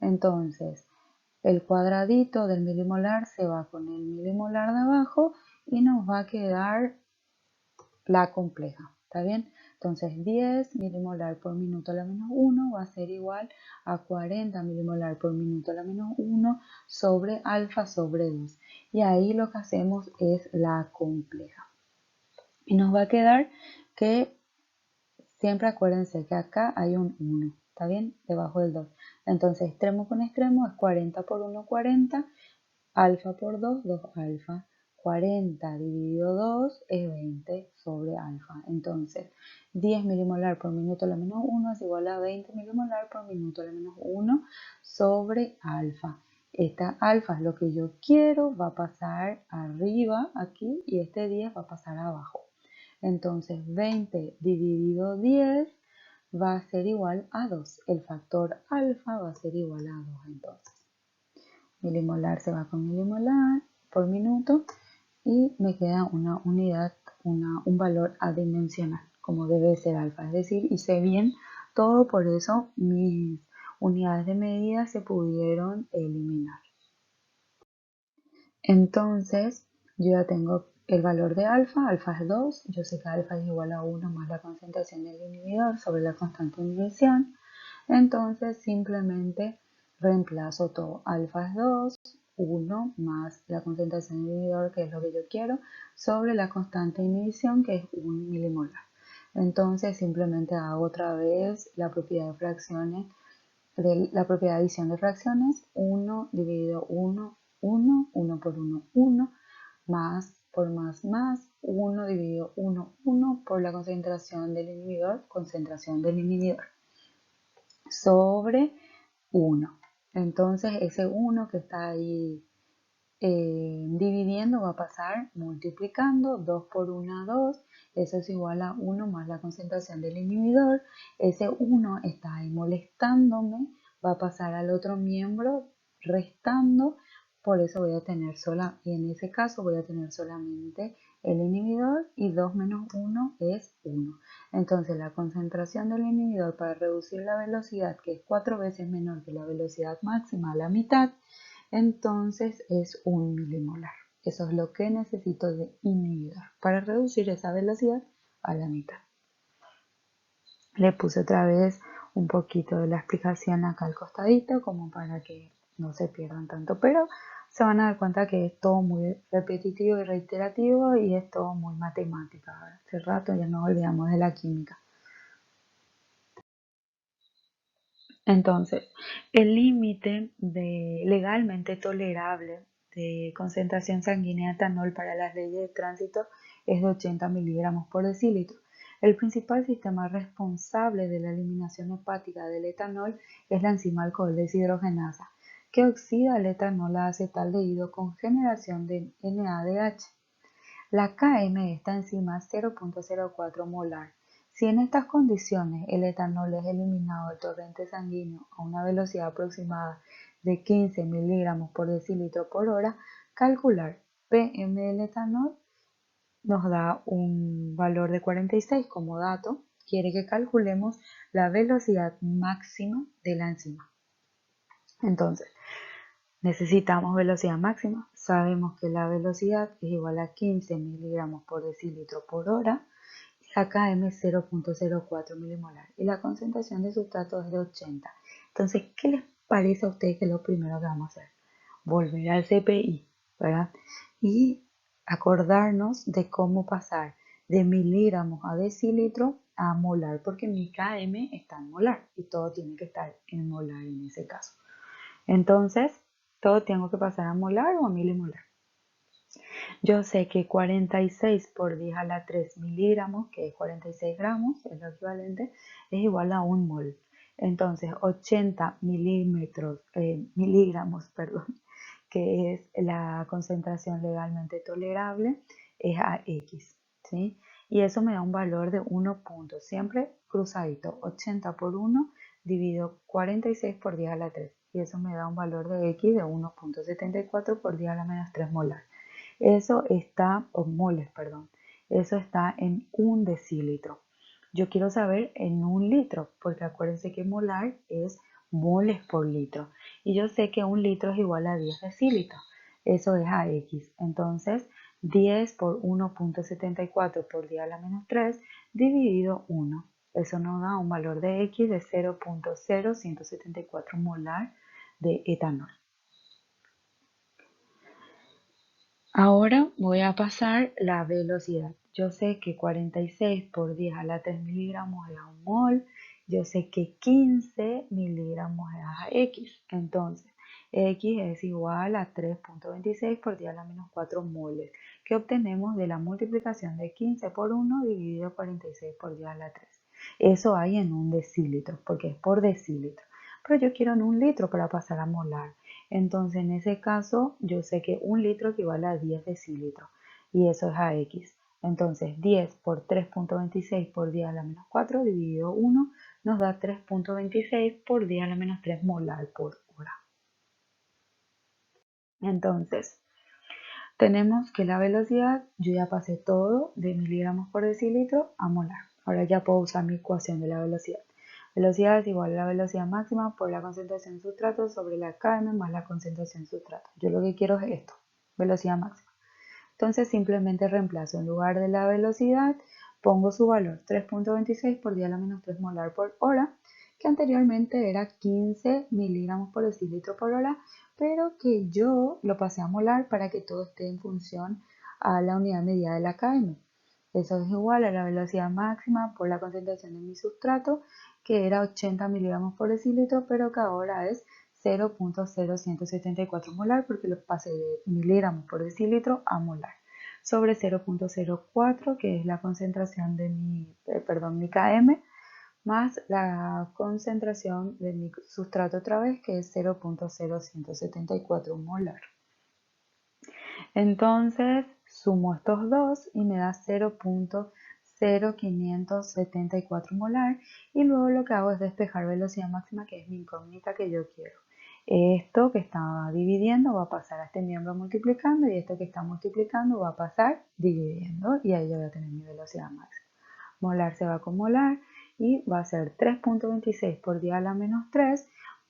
Entonces, el cuadradito del milimolar se va con el milimolar de abajo y nos va a quedar la compleja. ¿Está bien? Entonces 10 milimolar por minuto a la menos 1 va a ser igual a 40 milimolar por minuto a la menos 1 sobre alfa sobre 2. Y ahí lo que hacemos es la compleja. Y nos va a quedar que siempre acuérdense que acá hay un 1. ¿Está bien? Debajo del 2. Entonces extremo con extremo es 40 por 1, 40. Alfa por 2, 2 alfa. 40 dividido 2 es 20 sobre alfa. Entonces, 10 milimolar por minuto a la menos 1 es igual a 20 milimolar por minuto a la menos 1 sobre alfa. Esta alfa es lo que yo quiero, va a pasar arriba aquí y este 10 va a pasar abajo. Entonces, 20 dividido 10 va a ser igual a 2. El factor alfa va a ser igual a 2 entonces. Milimolar se va con milimolar por minuto y me queda una unidad, un valor adimensional, como debe ser alfa. Es decir, hice bien todo, por eso mis unidades de medida se pudieron eliminar. Entonces, yo ya tengo el valor de alfa es 2, yo sé que alfa es igual a 1 más la concentración del inhibidor sobre la constante de inhibición. Entonces simplemente reemplazo todo. Alfa es 2, 1 más la concentración del inhibidor, que es lo que yo quiero, sobre la constante de inhibición, que es 1 milimolar. Entonces simplemente hago otra vez la propiedad de fracciones, la propiedad de adición de fracciones, 1 dividido 1, 1, 1 por 1, 1, más por más, 1 dividido 1, 1 por la concentración del inhibidor, sobre 1. Entonces ese 1 que está ahí dividiendo va a pasar multiplicando, 2 por 1, 2, eso es igual a 1 más la concentración del inhibidor. Ese 1 está ahí molestándome, va a pasar al otro miembro restando, por eso voy a tener y en ese caso voy a tener solamente el inhibidor y 2 menos 1 es 1. Entonces la concentración del inhibidor para reducir la velocidad, que es 4 veces menor que la velocidad máxima a la mitad, entonces es 1 milimolar. Eso es lo que necesito de inhibidor para reducir esa velocidad a la mitad. Le puse otra vez un poquito de la explicación acá al costadito como para que no se pierdan tanto, pero se van a dar cuenta que es todo muy repetitivo y reiterativo y es todo muy matemática. Hace rato ya nos olvidamos de la química. Entonces, el límite legalmente tolerable de concentración sanguínea de etanol para las leyes de tránsito es de 80 miligramos por decilitro. El principal sistema responsable de la eliminación hepática del etanol es la enzima alcohol deshidrogenasa, que oxida el etanol a acetaldehído con generación de NADH. La Km de esta enzima es 0.04 molar. Si en estas condiciones el etanol es eliminado del torrente sanguíneo a una velocidad aproximada de 15 miligramos por decilitro por hora, calcular Pm del etanol nos da un valor de 46 como dato. Quiere que calculemos la velocidad máxima de la enzima. Entonces, necesitamos velocidad máxima. Sabemos que la velocidad es igual a 15 miligramos por decilitro por hora. La Km es 0.04 milimolar y la concentración de sustrato es de 80. Entonces, ¿qué les parece a ustedes que es lo primero que vamos a hacer? Volver al CPI, ¿verdad? Y acordarnos de cómo pasar de miligramos a decilitro a molar, porque mi Km está en molar y todo tiene que estar en molar en ese caso. Entonces, todo tengo que pasar a molar o a milimolar. Yo sé que 46 por 10 a la 3 miligramos, que es 46 gramos, es lo equivalente, es igual a 1 mol. Entonces, 80 miligramos, que es la concentración legalmente tolerable, es a X, ¿sí? Y eso me da un valor de 1 punto, siempre cruzadito, 80 por 1 dividido 46 por 10 a la 3. Y eso me da un valor de X de 1.74 por 10 a la menos 3 molar. Eso está, o moles, perdón, eso está en 1 decilitro. Yo quiero saber en 1 litro, porque acuérdense que molar es moles por litro. Y yo sé que 1 litro es igual a 10 decilitros. Eso es AX. Entonces, 10 por 1.74 por 10 a la menos 3 dividido 1. Eso nos da un valor de X de 0.0174 molar de etanol. Ahora voy a pasar la velocidad. Yo sé que 46 por 10 a la 3 miligramos es a 1 mol. Yo sé que 15 miligramos es a X. Entonces, X es igual a 3.26 por 10 a la menos 4 moles, que obtenemos de la multiplicación de 15 por 1 dividido 46 por 10 a la 3. Eso hay en un decilitro, porque es por decilitro. Pero yo quiero en un litro para pasar a molar. Entonces, en ese caso, yo sé que un litro equivale a 10 decilitros, y eso es a X. Entonces, 10 por 3.26 por 10 a la menos 4 dividido 1 nos da 3.26 por 10 a la menos 3 molar por hora. Entonces, tenemos que la velocidad, yo ya pasé todo de miligramos por decilitro a molar. Ahora ya puedo usar mi ecuación de la velocidad. Velocidad es igual a la velocidad máxima por la concentración de sustrato sobre la km más la concentración de sustrato. Yo lo que quiero es esto, velocidad máxima. Entonces simplemente reemplazo en lugar de la velocidad, pongo su valor 3.26 por 10 a la menos 3 molar por hora, que anteriormente era 15 miligramos por decilitro por hora, pero que yo lo pasé a molar para que todo esté en función a la unidad medida de la km. Eso es igual a la velocidad máxima por la concentración de mi sustrato, que era 80 miligramos por decilitro, pero que ahora es 0.0174 molar porque lo pasé de miligramos por decilitro a molar, sobre 0.04, que es la concentración de mi km, más la concentración de mi sustrato otra vez, que es 0.0174 molar. Entonces sumo estos dos y me da 0.0574 molar, y luego lo que hago es despejar velocidad máxima, que es mi incógnita que yo quiero. Esto que está dividiendo va a pasar a este miembro multiplicando, y esto que está multiplicando va a pasar dividiendo, y ahí yo voy a tener mi velocidad máxima. Molar se va con molar y va a ser 3.26 por 10 a la menos 3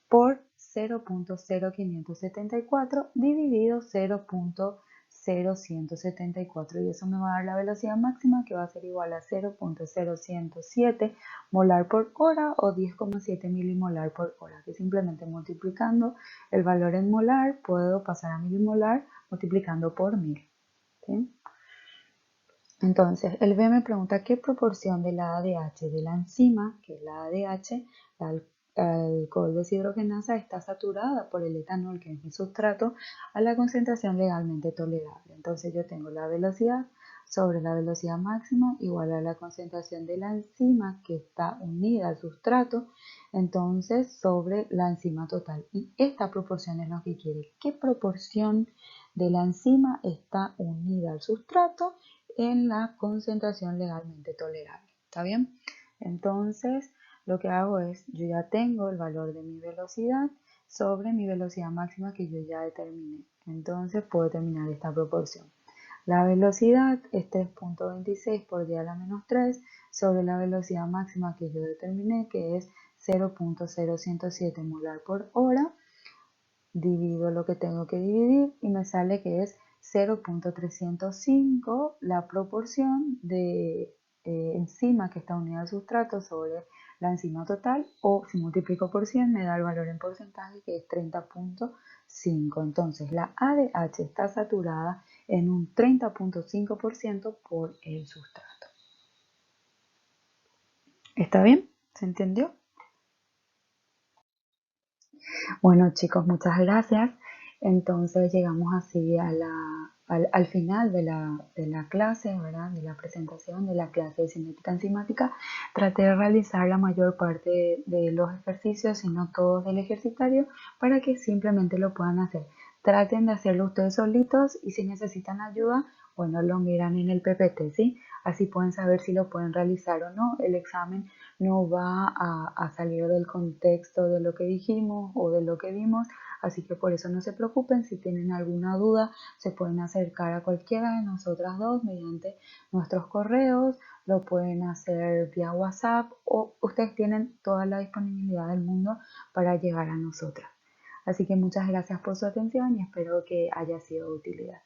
por 0.0574 dividido 0.0174, y eso me va a dar la velocidad máxima, que va a ser igual a 0.0107 molar por hora o 10,7 milimolar por hora, que simplemente multiplicando el valor en molar puedo pasar a milimolar multiplicando por 1000. ¿Sí? Entonces, el B me pregunta qué proporción de la ADH de la enzima, que es la ADH, la alcohol deshidrogenasa, está saturada por el etanol, que es mi sustrato, a la concentración legalmente tolerable. Entonces, yo tengo la velocidad sobre la velocidad máxima igual a la concentración de la enzima que está unida al sustrato, entonces sobre la enzima total. Y esta proporción es lo que quiere. ¿Qué proporción de la enzima está unida al sustrato en la concentración legalmente tolerable? ¿Está bien? Entonces, lo que hago es, yo ya tengo el valor de mi velocidad sobre mi velocidad máxima que yo ya determiné. Entonces, puedo determinar esta proporción. La velocidad es 3.26 por 10 a la menos 3 sobre la velocidad máxima que yo determiné, que es 0.0107 molar por hora. Divido lo que tengo que dividir y me sale que es 0.305 la proporción de enzima que está unida al sustrato sobre la enzima total, o si multiplico por 100 me da el valor en porcentaje, que es 30.5. Entonces la ADH está saturada en un 30.5% por el sustrato. ¿Está bien? ¿Se entendió? Bueno, chicos, muchas gracias. Entonces llegamos así al final de la clase, ¿verdad? De la presentación de la clase de cinética enzimática. Traté de realizar la mayor parte de los ejercicios, y no todos del ejercitario, para que simplemente lo puedan hacer. Traten de hacerlo ustedes solitos, y si necesitan ayuda, bueno, lo miran en el PPT, ¿sí? Así pueden saber si lo pueden realizar o no. El examen no va a salir del contexto de lo que dijimos o de lo que vimos, así que por eso no se preocupen. Si tienen alguna duda, se pueden acercar a cualquiera de nosotras dos mediante nuestros correos, lo pueden hacer vía WhatsApp, o ustedes tienen toda la disponibilidad del mundo para llegar a nosotras. Así que muchas gracias por su atención y espero que haya sido de utilidad.